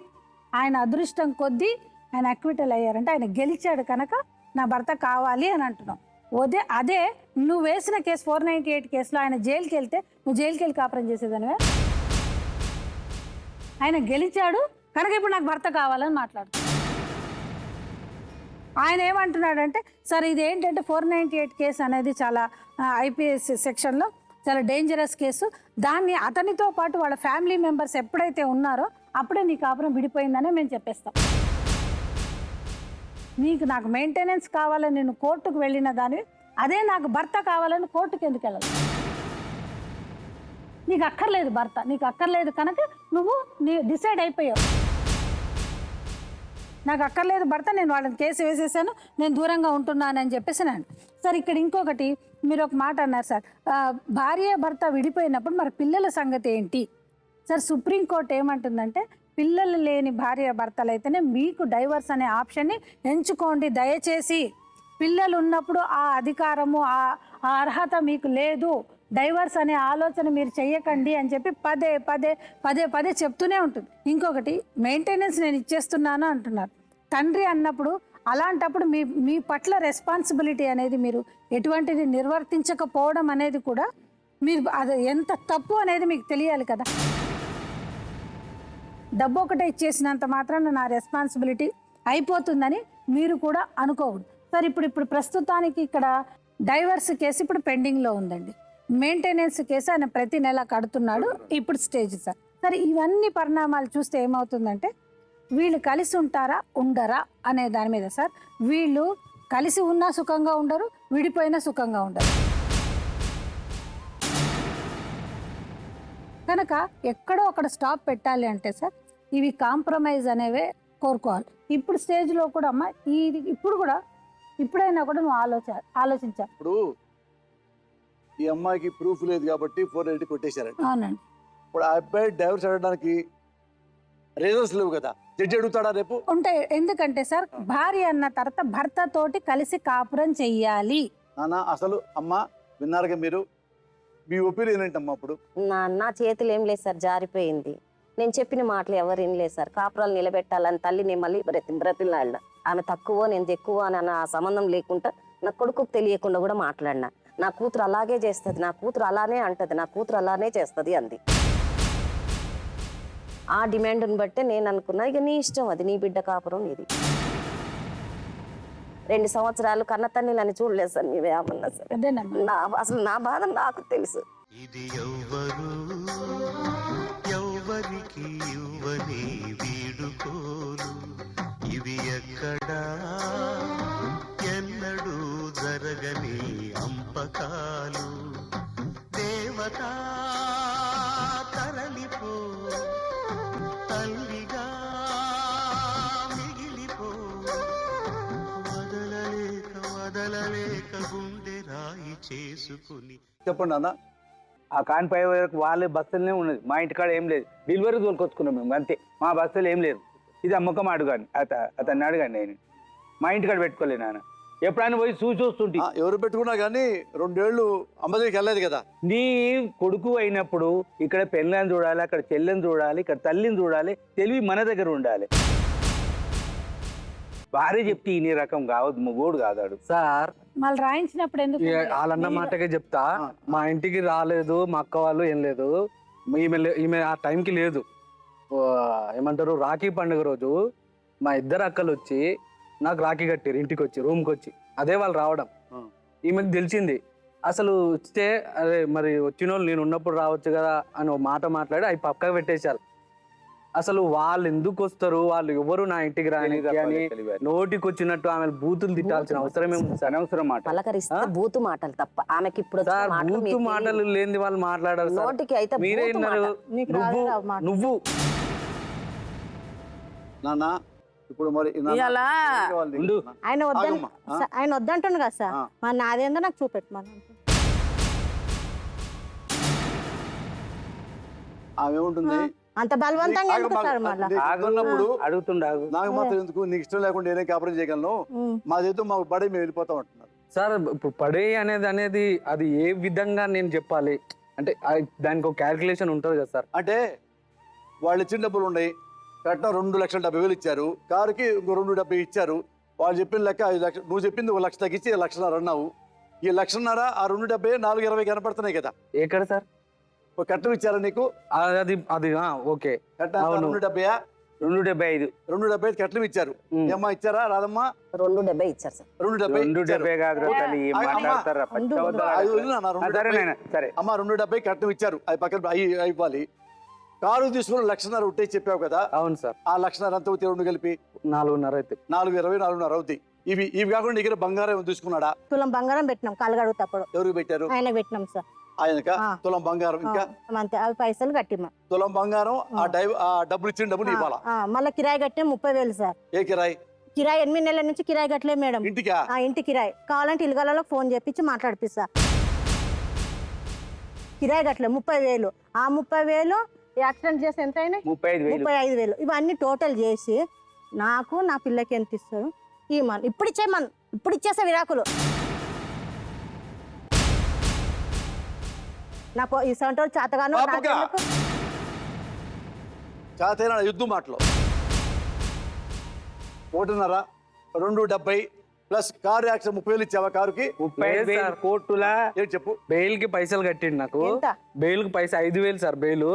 ఆయన అక్విటల్ అయ్యారంటే ఆయన గెలిచాడు కనుక నా భర్త కావాలి అని అంటున్నావు. అదే నువ్వు వేసిన కేసు 498 కేసులో ఆయన జైలుకి వెళ్తే నువ్వు జైలుకి వెళ్ళి కాపురం చేసేదానివే. ఆయన గెలిచాడు కనుక ఇప్పుడు నాకు భర్త కావాలని మాట్లాడుతున్నాడు. ఆయన ఏమంటున్నాడంటే, సార్ ఇది ఏంటంటే 498 కేసు అనేది చాలా IPS సెక్షన్లో చాలా డేంజరస్ కేసు, దాన్ని అతనితో పాటు వాళ్ళ ఫ్యామిలీ మెంబర్స్ ఎప్పుడైతే ఉన్నారో అప్పుడే నీ కాపురం విడిపోయిందనే మేము చెప్పేస్తాం. నాకు మెయింటెనెన్స్ కావాలని నేను కోర్టుకు వెళ్ళిన దాన్ని, అదే నాకు భర్త కావాలని కోర్టుకు ఎందుకు వెళ్ళాలి? నీకు అక్కర్లేదు భర్త, నీకు అక్కర్లేదు కనుక నువ్వు డిసైడ్ అయిపోయావు. నాకు అక్కర్లేదు భర్త, నేను వాళ్ళని కేసు వేసేసాను, నేను దూరంగా ఉంటున్నానని చెప్పేసి నేను. సార్ ఇక్కడ ఇంకొకటి మీరు ఒక మాట అన్నారు సార్, భార్య భర్త విడిపోయినప్పుడు మరి పిల్లల సంగతి ఏంటి సార్? సుప్రీంకోర్టు ఏమంటుందంటే, పిల్లలు లేని భార్య భర్తలు అయితేనే మీకు డైవర్స్ అనే ఆప్షన్ని ఎంచుకోండి దయచేసి. పిల్లలు ఉన్నప్పుడు ఆ అధికారము ఆ అర్హత మీకు లేదు, డైవర్స్ అనే ఆలోచన మీరు చెయ్యకండి అని చెప్పి పదే చెప్తూనే ఉంటుంది. ఇంకొకటి మెయింటెనెన్స్ నేను ఇచ్చేస్తున్నాను అంటున్నారు. తండ్రి అన్నప్పుడు అలాంటప్పుడు మీ పట్ల రెస్పాన్సిబిలిటీ అనేది మీరు ఎటువంటిది నిర్వర్తించకపోవడం అనేది కూడా మీరు అది ఎంత తప్పు అనేది మీకు తెలియాలి కదా. డబ్బు ఒకటే ఇచ్చేసినంత మాత్రాన నా రెస్పాన్సిబిలిటీ అయిపోతుందని మీరు కూడా అనుకోవద్దు సార్. ఇప్పుడు ప్రస్తుతానికి ఇక్కడ డైవర్స్ కేసు ఇప్పుడు పెండింగ్లో ఉందండి. మెయింటెనెన్స్ కేసు ఆయన ప్రతి నెల కడుతున్నాడు, ఇప్పుడు స్టేజ్ సార్. సరే ఇవన్నీ పరిణామాలు చూస్తే ఏమవుతుందంటే, వీళ్ళు కలిసి ఉంటారా ఉండరా అనే దాని మీద సార్, వీళ్ళు కలిసి ఉన్నా సుఖంగా ఉండరు, విడిపోయినా సుఖంగా ఉండరు. కనుక ఎక్కడో అక్కడ స్టాప్ పెట్టాలి అంటే సార్, ఇవి కాంప్రమైజ్ అనేవే కోరుకోవాలి. ఇప్పుడు స్టేజ్లో కూడా అమ్మ ఇప్పుడైనా కూడా నువ్వు ఆలోచించాలి. ఇప్పుడు ఈ అమ్మాయికి ప్రూఫ్ లేదు కాబట్టి 480 కొట్టేశారండి. అవునండి. ఇప్పుడు ఆ అబ్బాయి డైవర్స్ అడగడానికి రీజన్స్ లేవు కదా, జడ్జి అడుగుతాడా రేపు? ఉంటాయి. ఎందుకంటే సార్, భార్య అన్న తర్వాత భర్త తోటి కలిసి కాపురం చెయ్యాలి. నాన్న అసలు అమ్మ విన్నారుగా మీరు, మీ ఒపీనియన్ ఏంటమ్మా? అప్పుడు నా చేతులు ఏం లేదు సార్, జారిపోయింది. నేను చెప్పిన మాటలు ఎవరు వినలేదు సార్. కాపురాలు నిలబెట్టాలని తల్లిని మళ్ళీ బ్రతిలాడిన. ఆమె తక్కువ నేను ఎక్కువ అని నా సంబంధం లేకుండా నా కొడుకుకు తెలియకుండా కూడా మాట్లాడినా. నా కూతురు అలాగే చేస్తుంది, నా కూతురు అలానే అంటది, నా కూతురు అలానే చేస్తుంది అంది. ఆ డిమాండ్ని బట్టే నేను అనుకున్నా, ఇక నీ ఇష్టం, అది నీ బిడ్డ కాపురం నీది. 2 సంవత్సరాలు కన్న తల్లి నన్ను చూడలేదు సార్. మీవేమన్నా సార్, అసలు నా బాధ నాకు తెలుసు. ఇది ఎవ్వరికి ఇవ్వని వీడుకోలు, ఇవి ఎక్కడా ఎన్నడూ జరగని అంపకాలు. దేవతా తరలిపో, తల్లిగా మిగిలిపో, వదలలేక గుండె రాయి చేసుకుని. చెప్పండి అన్న. ఆ కాన్పై వరకు వాళ్ళే బస్సులనే ఉన్నది, మా ఇంటికాడ ఏం లేదు. డెలివరీ తోలుకొచ్చుకున్నాం మేము అంతే, మా బస్సులు ఏం లేదు. ఇది అమ్మకం అడుగాను, అతన్ని అడగాను. నేను మా ఇంటికాడ పెట్టుకోలే నాన్న, ఎప్పుడైనా పోయి చూస్తుంటే. ఎవరు పెట్టుకున్నా కానీ 2 ఏళ్ళు అమ్మ దగ్గరికి వెళ్ళలేదు కదా. నీ కొడుకు అయినప్పుడు ఇక్కడ పెళ్ళని చూడాలి, అక్కడ చెల్లెని చూడాలి, ఇక్కడ తల్లిని చూడాలి, తెలివి మన దగ్గర ఉండాలి. భార్య చెప్తే ఈ రకం కావద్దు, మొగోడు కాదాడు సార్. మళ్ళీ రాయించినప్పుడు ఎందుకు వాళ్ళన్న మాటకే చెప్తా, మా ఇంటికి రాలేదు మా అక్క వాళ్ళు, ఏం లేదు, ఈమె ఆ టైంకి లేదు. ఏమంటారు రాఖీ పండుగ రోజు మా ఇద్దరు అక్కలు వచ్చి నాకు రాఖీ కట్టారు, ఇంటికి వచ్చి రూమ్కి వచ్చి. అదే వాళ్ళు రావడం. ఈమెకు తెలిసింది. అసలు వస్తే అదే మరి వచ్చిన వాళ్ళు నేను ఉన్నప్పుడు రావచ్చు కదా అని ఒక మాట మాట్లాడి అవి పక్కకు పెట్టేశారు. అసలు వాళ్ళు ఎందుకు వస్తారు, వాళ్ళు ఎవరు నా ఇంటికి రాని అని నోటికి వచ్చినట్టు ఆమె బూతులు తిట్టాల్సిన అవసరం అనవసరం మాట. పలకరిస్తే బూతు మాటలు తప్ప ఆమెకి ఇప్పుడు వచ్చిన సార్ మాటలు బూతు మీకు మాటలు లేని వాళ్ళు మాట్లాడారు సార్. నోటికి అయితే మీరే బూతు విన్నారు. మాట. నువ్వు నాన్న ఇప్పుడు మరి ఇలా ఉండు. ఆయన వద్దని ఆగమ్మా. ఆయన వద్దంటుండు కదా సార్, మరి నాదేందో నాకు చూపెట్టమని. ఆమె ఏముంటుంది అంత బలవంతంగా ఎందుకు సార్ మళ్ళీ? ఆగున్నప్పుడు అడుగుతుండవు. నాకు మాత్రం ఎందుకు, నీకు ఇష్టం లేకుండా నేనే కాపురం చేయగలను, మాదేదో మాకు పడి మేము వెళ్ళిపోతాం అంటున్నారు. సార్ ఇప్పుడు పడే అనేది అది ఏ విధంగా నేను చెప్పాలి అంటే దానికి ఒక క్యాల్కులేషన్ ఉంటుంది కదా సార్. అంటే వాళ్ళు ఇచ్చిన డబ్బులు ఉన్నాయి, కట్నం 2,70,000 ఇచ్చారు, కారుకి ఇంకో 2,70,000 ఇచ్చారు. వాళ్ళు చెప్పిన లెక్క 5 లక్షలు, నువ్వు చెప్పింది 1 లక్ష తగ్గించి 1,50,000 అన్నావు. ఈ 1,50,000 ఆ 2,70,000 4,20 కనపడుతున్నాయి కదా. ఎక్కడ సార్ ఒక కట్నం ఇచ్చారా నీకు? అది అది ఓకే కట్నం అవును. 2,70,000 275 2,70,000 కట్నం ఇచ్చారు. ఏమ్మా ఇచ్చారా రాదమ్మా? 2,70 ఇచ్చారు సార్. 2,70,000 కాదు తల్లి, ఏం మాట్లాడతారా? పచ్చి అబద్ధాలు. సరే నాయన, సరే అమ్మ 2,70,000 కట్నం ఇచ్చారు, అది పక్కన అవి ఇవ్వాలి. కారు తీసుకుని 1,50,000 ఉంటే చెప్పావు కదా. అవును సార్. ఆ 1,50,000 ఎంత అవుతాయి? 2 కలిపి 4.5 అయితే 4,20 4,5 అవుతాయి. ఇవి కాకుండా దగ్గర బంగారం తీసుకున్నాడా? తులం బంగారం పెట్టినాం కలగడుగుతప్పుడు. ఎవరికి పెట్టారు? ఆయన పెట్టినాం సార్. ఆయనక తులం బంగారం, ఇంకా అంతే, అవి పైసలు కట్టిమా. తులం బంగారం, ఆ డబ్బులు ఇచ్చిన డబ్బులు ఇవ్వాలా? మళ్ళీ కిరాయి కట్టినా 30,000 సార్. ఏ కిరాయి? కిరాయి 8 నెలల నుంచి కిరాయి కట్టలే మేడం. ఇంటికా? ఇంటి కిరాయి కావాలంటే ఇల్లుగలలో ఫోన్ చేపించి మాట్లాడిపిస్తా. కిరాయి కట్టలే 30,000. ఆ 30,000 యాక్సిడెంట్ చేసి ఎంత అయినాయి? 35,000. ఇవన్నీ టోటల్ చేసి నాకు నా పిల్లకి ఎంత ఇస్తారు ఈ మన ఇప్పుడు ఇచ్చేయమను, ఇప్పుడు ఇచ్చేసే విడాకులు. నాకు ఈ సంవత్సరం చేతగాను చాతైన యుద్ధం మాటలు 1.5 2,70,000 ప్లస్ కారు యాక్సిడెంట్ 30,000 ఇచ్చావా? కారుకి 35,000 కోర్టులా ఏంటి చెప్పు? బెయిల్ కి పైసలు కట్టిండు నాకు. ఎంత? బెయిల్ కి పైసా 5,000 సార్. బెయిల్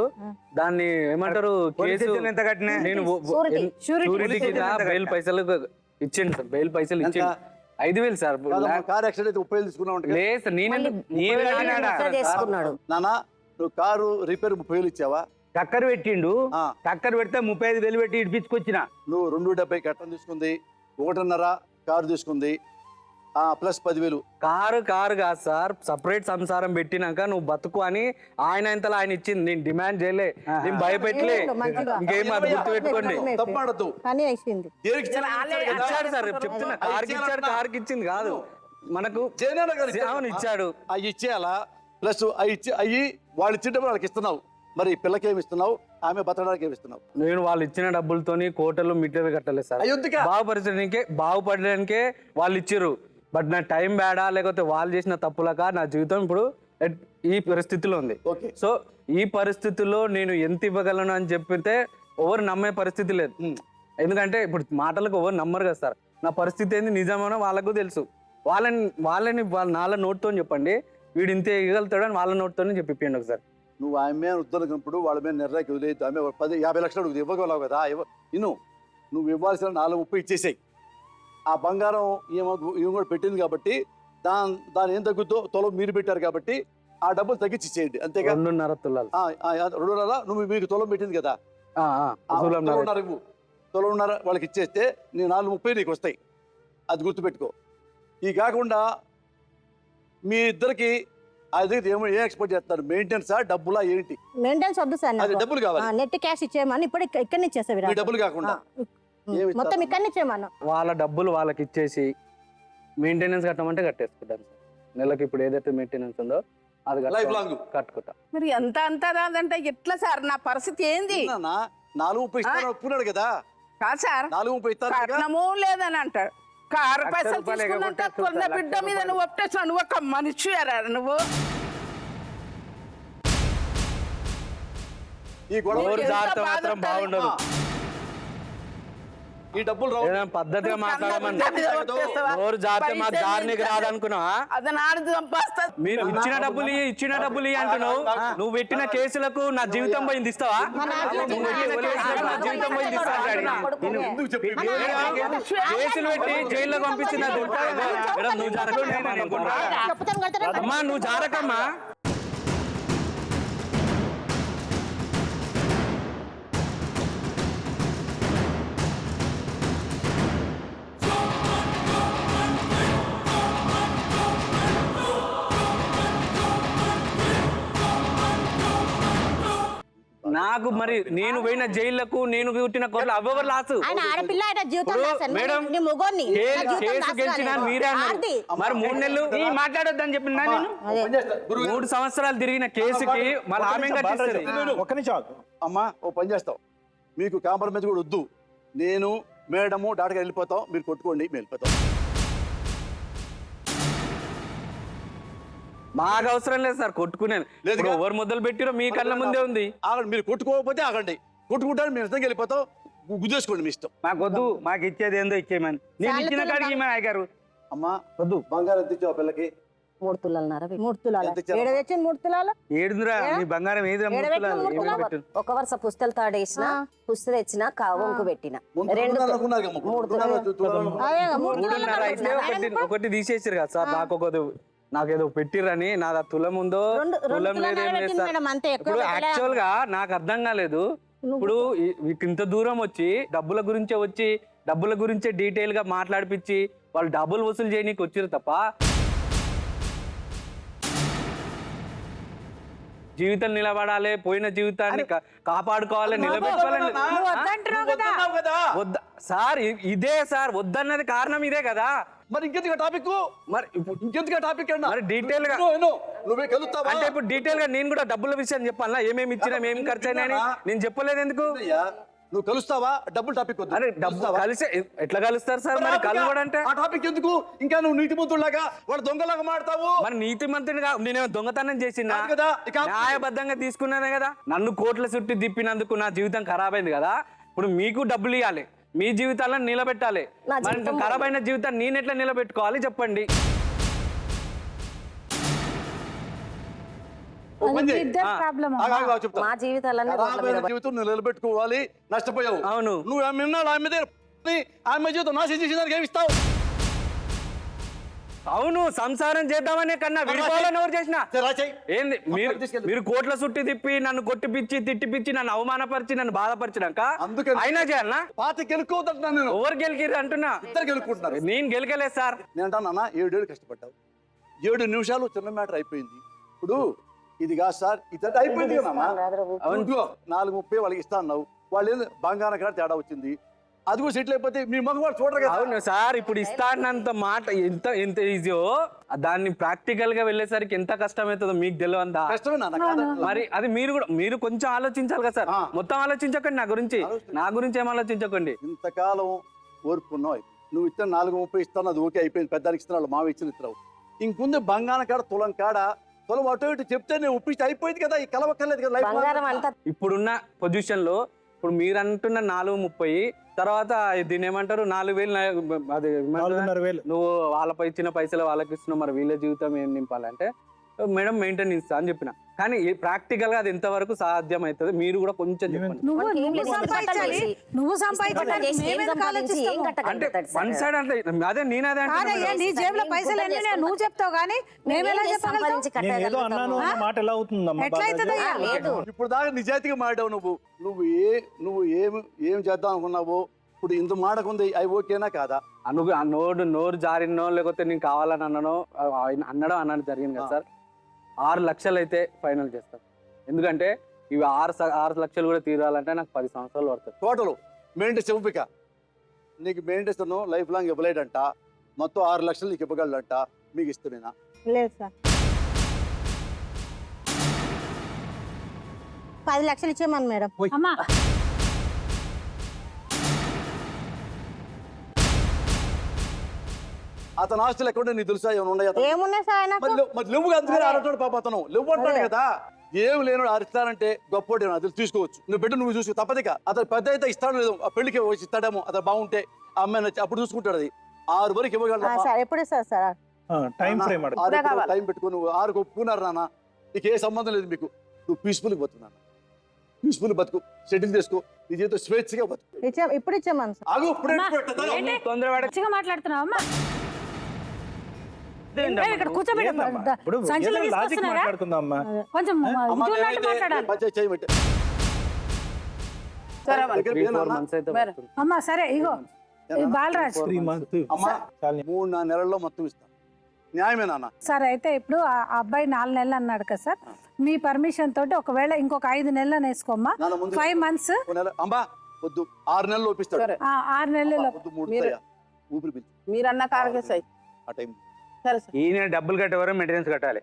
దాన్ని ఏమంటారు కేసు ఎంత కట్టినా? నేను షూరిటీ కింద బెయిల్ పైసలు ఇచ్చిండు సార్. బెయిల్ పైసలు ఇచ్చిండు 5,000 సార్. కారు యాక్సిడెంట్ అయితే 30,000 తీసుకున్నావు. లేదు సార్, చేసుకున్నాడు. నానా నువ్వు కారు రిపేర్ 30,000 ఇచ్చావా? చక్కర పెట్టిండు. చక్కర పెడితే 35,000 పెట్టి ఇడిపించుకొచ్చిన. నువ్వు 2,70,000 కట్టం తీసుకుంది, 1.5 కారు తీసుకుంది, ప్లస్ 10,000. కారు కాదు సార్, సపరేట్ సంసారం పెట్టినాక నువ్వు బతుకు అని ఆయన ఇంతలో ఆయన ఇచ్చింది. నేను డిమాండ్ చేయలే, నేను భయపెట్టలే. ఇంకేం అది గుర్తు పెట్టుకోండి. తప్పడద్దు. కానీ అయిపోయింది. ఇచ్చాడు సార్, చెప్తున్నా. కార్కి ఇచ్చాడు, కార్కి ఇచ్చింది కాదు మనకు. అవును ఇచ్చాడు. అవి ఇచ్చేయాలా? ప్లస్ అవి వాళ్ళు ఇచ్చేటప్పుడు వాళ్ళకి ఇస్తున్నావు. మరి పిల్లకి ఏమి ఇస్తున్నావు? ఆమె బతకడానికి ఏమి ఇస్తున్నావు? నేను వాళ్ళు ఇచ్చిన డబ్బులతోని కోటలు మీటర్లు కట్టలేదు సార్. బాగుపరచడానికే వాళ్ళు ఇచ్చారు. బట్ నా టైం బ్యాడా లేకపోతే వాళ్ళు చేసిన తప్పులక నా జీవితం ఇప్పుడు ఈ పరిస్థితిలో ఉంది. సో ఈ పరిస్థితుల్లో నేను ఎంత ఇవ్వగలను అని చెప్పితే ఎవరు నమ్మే పరిస్థితి లేదు. ఎందుకంటే ఇప్పుడు మాటలకు ఎవరు నమ్మరు కదా సార్. నా పరిస్థితి ఏంది నిజమనో వాళ్ళకు తెలుసు. వాళ్ళని వాళ్ళ నోట్తో చెప్పండి, వీడు ఇంతే ఇవ్వగలుగుతాడని వాళ్ళ నోట్తోనే చెప్పిపోయింది ఒకసారి. నువ్వు ఆమె మీద ఉద్దరినప్పుడు వాళ్ళ మీద నిర్ణయకి వదిలేదు. ఆమె 50 లక్షలు అడుగుతుంది, ఇవ్వగలవు కదా. నువ్వు ఇవ్వాల్సిన 4,30 ఇచ్చేసాయి. ఆ బంగారం ఏమో కూడా పెట్టింది కాబట్టి దాని ఏం తగ్గుద్దో తులం మీరు పెట్టారు కాబట్టి ఆ డబ్బులు తగ్గించి ఇచ్చేయండి. అంతేగా? 2.5 తులాలు. 2.5 నువ్వు మీకు తులం పెట్టింది కదా, 1.5 వాళ్ళకి ఇచ్చేస్తే నీ 4,30 నీకు వస్తాయి. అది గుర్తుపెట్టుకో. ఈ కాకుండా మీ ఇద్దరికి అది ఏం ఎక్స్పెక్ట్ చేస్తారు? మెయింటెనెన్స్ డబ్బులా ఏంటి? మెయింటెనెన్స్ వద్దు సార్, డబ్బులు కావాలి. నెట్ క్యాష్ ఇచ్చేయమని ఇప్పుడు ఇక్కడ ఇచ్చేసా. డబ్బులు కాకుండా మొత్తం ఇక్కడ ఇచ్చేయమను. వాళ్ళ డబ్బులు వాళ్ళకి ఇచ్చేసి మెయింటెనెన్స్ కట్టమంటే కట్టేసుకుంటాను సార్. నెలకి ఇప్పుడు ఏదైతే మెయింటెనెన్స్ ఉందో అది కట్టుకుంటా. మరి ఎంత అంటారంటే ఎట్లా సార్? నా పరిస్థితి ఏంది? 4,30 ఇస్తాను ఒప్పుకున్నాడు కదా. కాదు సార్, 4,30 ఇస్తాను. కట్నమూ లేదని అంటాడు. కారు పైసలు తీసుకున్నాక కొన్న బిడ్డ మీద నువ్వు ఒప్పేసావు. నువ్వు ఒక మనిషి నువ్వు. ఈ గొడవ మాత్రం బాగుండదు. ఈ డబ్బులు రావు. ఏదైనా పద్ధతిగా మాట్లాడమని నోరు జాతే మా దారికి రాదనుకున్నావా? అతను ఆడి సంపాస్తా మీరు ఇచ్చిన డబ్బులు అంటున్నావు. నువ్వు పెట్టిన కేసులకు నా జీవితం పోయింది ఇస్తావా? నువ్వు పెట్టిన కేసులకు నా జీవితం పోయింది ఇస్తావా? ఎందుకు చెప్పి కేసులు పెట్టి జైల్లో పంపించిన మేడం నువ్వు జరగ అమ్మా, నువ్వు జారకమ్మా. నాకు మరి నేను పోయిన జైళ్లకు నేను పుట్టిన కొట్లు అవ్వరు లాసు. ఆయన ఆడపిల్ల, ఆయన జీవితం లాస్ అన్న. మేడం నీ మొగోన్ని, నా జీవితం కేసు లాస్ గెలిచిన కాలేదు. మీరే అన్నారు. ఆర్తి. మరి 3 నెలలు మాట్లాడొద్దని చెప్పినా నేను. 3 సంవత్సరాలు తిరిగిన కేసుకి మళ్ళీ ఆమె కట్టిస్తుంది. ఒక్క నిమిషం ఆగు. అమ్మా ఓ పని చేస్తాం, మీకు కాంప్రమైజ్ కూడా వద్దు. నేను మేడము డాక్టర్ వెళ్ళిపోతాం, మీరు కొట్టుకోండి, మేము వెళ్ళిపోతాం. మాకు అవసరం లేదు సార్ కొట్టుకునేది. లేదుగా. ఇప్పుడు ఎవరు మొదలు పెట్టిరో మీ కళ్ళ ముందే ఉంది. ఆగండి, మీరు కొట్టుకోకపోతే ఆగండి. కొట్టుకుంటారు, మేము ఇష్టంగా వెళ్ళిపోతాం, గుద్దేసుకోండి మీ ఇష్టం. మాకు వద్దు, మాకు ఇచ్చేది ఏందో ఇచ్చేయమని. నేను ఇచ్చిన కాడికి ఈమె అయ్యారు. అమ్మా వద్దు, బంగారం ఎంత ఇచ్చావు పిల్లకి? 3 తులాలన్నర 3 తులాలు. ఎంత ఇచ్చారు? ఏడ తెచ్చింది 3 తులాలు? ఏడుందిరా నీ బంగారం ఏదిరా? ఏడ పెట్టిన మూడు తులాలు? ఒక వరుస పుస్తలు తాడేసిన, పుస్తలు తెచ్చిన, వంకు పెట్టిన. ముందు రెండు తులాలు అనుకున్నారు కదా, మూడు తులాలు, తులాలు. అదే 3 3.5 అయితే ఒకటి తీసేసారు కదా సార్. నాకేదో పెట్టిరని నా తులం ఉందో తులం లేదు ఏం లేదు సార్. ఇప్పుడు యాక్చువల్ గా నాకు అర్థం కాలేదు. ఇప్పుడు ఇంత దూరం వచ్చి డబ్బుల గురించే డీటెయిల్ గా మాట్లాడిపించి వాళ్ళు డబ్బులు వసూలు చేయనీకి వచ్చారు తప్ప జీవితం నిలబడాలి, పోయిన జీవితాన్ని కాపాడుకోవాలి, నిలబెట్టుకోవాలి. సార్ ఇదే సార్ వద్దన్నది కారణం ఇదే కదా. మరి ఇంకెందుకు టాపిక్? మరి ఇంకెందుకు టాపిక్ అన్నా? మరి డీటెయిల్ గా నువ్వే కలుస్తావా? అంటే ఇప్పుడు డీటెయిల్ గా నేను కూడా డబ్బుల విషయం చెప్పాలా? ఏమేమి ఇచ్చినా ఏమేమి ఖర్చు అయినా నేను చెప్పలేదు ఎందుకు? నువ్వు కలుస్తావా? డబ్బులు టాపిక్ వద్దు. అరే డబ్బు కలిసే ఎట్లా కలుస్తారు సార్? మరి కలవడం అంటే ఆ టాపిక్ ఎందుకు? ఇంకా నువ్వు నీతిమంతుడిలాగా వాడు దొంగలాగా మాడతావు. మరి నీతిమంతుడిగా నేనేమో దొంగతనం చేసిందా? కాదు కదా, ఇక న్యాయబద్ధంగా తీసుకున్నానే కదా. నన్ను కోట్ల చుట్టూ తిప్పినందుకు నా జీవితం ఖరాబ్ అయింది కదా. ఇప్పుడు మీకు డబ్బులు ఇవ్వాలి, మీ జీవితాలను నిలబెట్టాలి. మరి ఖరాబ్ అయిన జీవితాన్ని నేను ఎట్లా నిలబెట్టుకోవాలి చెప్పండి. మా జీవితాలన్నీ జీవితం నువ్వు నిలబెట్టుకోవాలి. నష్టపోయావు. అవును. నువ్వు ఆమె జీవితం నాశనం చేసిన దానికి ఏమిస్తావు? అవును, సంసారం చేద్దామనే కన్నా విడిపోవాలని ఎవరు చేసినా ఏంది? మీరు కోట్ల చుట్టి తిప్పి నన్ను కొట్టిపిచ్చి తిట్టిపిచ్చి నన్ను అవమానపరిచి నన్ను బాధపరిచినాక అయినా చేయాలన్నా? పాత గెలుకోవద్దంటున్నా నేను. ఎవరు గెలికిరు అంటున్నా? ఇద్దరు గెలుకుంటున్నారు. నేను గెలకలేదు సార్. నేను అంటాను 7 ఏళ్ళు కష్టపడ్డావు, 7 నిమిషాలు చిన్న మ్యాటర్ అయిపోయింది. ఇప్పుడు ఇది కాదు సార్, ఇది అయిపోయింది కదమ్మా. 4:30 వాళ్ళకి ఇస్తా అన్నావు, వాళ్ళు ఏంది బంగారం కాడ తేడా వచ్చింది. అది కూడా సెటిల్ అయిపోతే మీ మగ వాళ్ళు చూడరు కదా. అవును సార్, ఇప్పుడు ఇస్తానంత మాట ఎంత ఈజీయో దాన్ని ప్రాక్టికల్ గా వెళ్ళేసరికి ఎంత కష్టమవుతుందో మీకు తెలియదా? మరి అది మీరు కొంచెం ఆలోచించాలి కదా సార్. మొత్తం ఆలోచించకండి నా గురించి ఏం ఆలోచించకండి. ఇంతకాలం ఓర్పున్నావు. నువ్వు ఇచ్చిన 4:30 ఇస్తాను, అది ఓకే అయిపోయింది. పెద్దానికి ఇస్తున్నావు, మావి ఇచ్చిన ఇస్తున్నావు. ఇంకొంది బంగారం కాడ తులం అటు ఇటు చెప్తే నేను ఒప్పిస్తే అయిపోయింది కదా. ఈ కలవక్కర్లేదు కదా. ఇప్పుడున్న పొజిషన్ లో ఇప్పుడు మీరు అంటున్న 4:30 తర్వాత దీని ఏమంటారు 4,000 అది 4,500 నువ్వు వాళ్ళపై ఇచ్చిన పైసలు వాళ్ళకి ఇస్తున్నావు. మరి వీళ్ళ జీవితం ఏం నింపాలంటే మేడం మెయింటైన్ ఇస్తా అని చెప్పిన. కానీ ప్రాక్టికల్ గా అది ఎంతవరకు సాధ్యం అవుతుంది మీరు కూడా కొంచెం చెప్పండి. అంటే వన్ సైడ్ అంటే అదే నేనదే నువ్వు చెప్తావు కానీ ఏదో అన్నాను అన్న మాట ఎలా అవుతుందమ్మా? ఇప్పుడు దాకా నిజాయితీగా మాట్లావు. నువ్వు ఏం చేద్దాం అనుకున్నావు? ఇప్పుడు ఇంత మాటకుంది, అవి ఓకేనా కాదా? నోరు జారినో లేకపోతే నేను కావాలని అన్నానో అన్నాడు జరిగింది కదా సార్. 6 లక్షలు అయితే ఫైనల్ చేస్తాను. ఎందుకంటే ఇవి 6 లక్షలు కూడా తీరాలంటే నాకు 10 సంవత్సరాలు పడుతుంది. టోటల్ మెయింటెన్స్ ఇవ్వక నీకు మెయింటెన్స్ లైఫ్ లాంగ్ ఇవ్వలేడంట. మొత్తం 6 లక్షలు నీకు ఇవ్వగలడంట. మీకు ఇష్టమేనా? లేదు సార్. 10 లక్షలు ఇచ్చేయమని మేడం. అతను ఆస్తులు ఎక్కడ నీకు తెలుసా? ఏమైనా ఉన్నాయా? ఏమున్నాయి సార్? మరి లేవు అందుకని ఆడటాడు పాప. అతను లేవు అంటాడు కదా. ఏం లేను ఇస్తానంటే గొప్పోడు అది తీసుకోవచ్చు, నువ్వు పెట్టు, నువ్వు చూసుకో, తప్పదిక. అతను పెద్ద అయితే ఇస్తాడు లేదు, ఆ పెళ్లికి వచ్చి ఇస్తాడేమో, అతను బాగుంటే ఆ అమ్మాయి నచ్చి అప్పుడు చూసుకుంటాడు. అది 6 వరకు ఇవ్వగలరు. సార్ ఎప్పుడు ఇస్తారు సార్? టైం ఫ్రేమ్ టైం పెట్టుకుని నువ్వు 6 ఒప్పుకున్నారు నాన్న, నీకు ఏ సంబంధం లేదు మీకు, నువ్వు పీస్ఫుల్గా బతుకున్నాను, పీస్ఫుల్ బతుకు, సెటిల్ చేసుకో, నీ జీవితం స్వేచ్ఛగా బతుకు. ఇప్పుడు ఇచ్చామని సార్. ఆగు, తొందరపడ మంచిగా మాట్లాడుతున్నావు అమ్మా. ఇక్కడ కూర్చోబెట్టి ఇప్పుడు సంచులు లాజిక్ తీసుకొస్తున్నారా? మాట్లాడుకుందాం అమ్మా. కొంచెం ఇది ఉన్నట్టు మాట్లాడాలి. పంచాయతీ చేయమంటే సరే అమ్మ. 3-4 months అయితే మరి. పడుతుంది. అమ్మా సరే ఇగో ఈ బాలరాజ్ 3 months. అమ్మా 3-4 నెలల్లో మొత్తం ఇస్తాను, న్యాయమే నాన్న. సార్ అయితే ఇప్పుడు ఆ అబ్బాయి 4 నెలలు అన్నాడు కదా సార్, మీ పర్మిషన్ తోటి ఒకవేళ ఇంకొక 5 నెలలు వేసుకోమ్మా, నాన్న ముందు 5 months. ఓ నెల అమ్మా వద్దు, 6 నెలలు ఒప్పిస్తాడు. సరే. 6 నెలలు వద్దు, 3 మీరు- తయ్యా. ఊపిరి పిలిచి మీరన్న కార్గేసాయి. ఆ టైం సరే సార్. ఈయన డబ్బులు కట్టేవారు మెయింటెనెన్స్ కట్టాలి.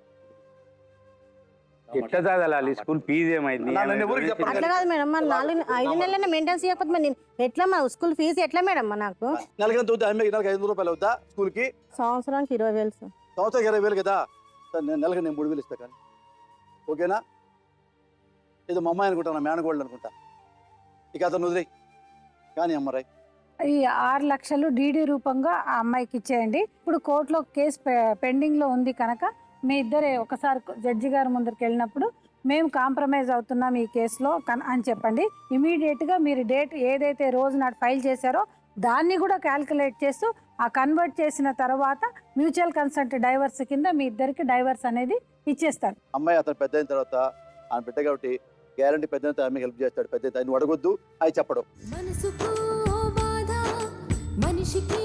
ఎట్లా చదవాలి స్కూల్ ఫీజు ఏమైంది? నన్ను ఎవరికి చెప్పండి. అట్లా కాదు మేడం, మన 5 నెలలైనా మెయింటెన్స్ చేయకపోతే మరి నేను ఎట్లా మా స్కూల్ ఫీజు ఎట్లా మేడం నాకు? నెలకి అవుతుంది, అమ్మాయికి నెలకి 500 రూపాయలు అవుతా స్కూల్కి, సంవత్సరానికి 20,000 సార్. సంవత్సరం 20,000 కదా సార్, నేను నెలకి 3,000 ఇస్తా. కానీ ఓకేనా? ఇది మా అమ్మాయి అనుకుంటా, నా మేనగోళ్ళు అనుకుంటా. ఇక అతను వదిలేయి కానీ అమ్మరాయ్. ఈ 6 లక్షలు డీడీ రూపంగా ఆ అమ్మాయికి ఇచ్చేయండి. ఇప్పుడు కోర్టులో కేసు పెండింగ్ లో ఉంది కనుక మీ ఇద్దరే ఒకసారి జడ్జి గారి ముందరికి వెళ్ళినప్పుడు మేము కాంప్రమైజ్ అవుతున్నాం ఈ కేసులో అని చెప్పండి. ఇమీడియట్గా మీరు డేట్ ఏదైతే రోజు నాడు ఫైల్ చేశారో దాన్ని కూడా క్యాల్కులేట్ చేస్తూ ఆ కన్వర్ట్ చేసిన తర్వాత మ్యూచువల్ కన్సెంట్ డైవర్స్ కింద మీ ఇద్దరికి డైవర్స్ అనేది ఇచ్చేస్తారు. అమ్మాయి అతను పెద్ద అయిన తర్వాత ఆయన బిడ్డ కాబట్టి గ్యారంటీ పెద్ద అయితే ఆమె హెల్ప్ చేస్తాడు. పెద్ద అయితే ఆయన అడగొద్దు, అవి చెప్పడం. మనసుకు బాధ మనిషికి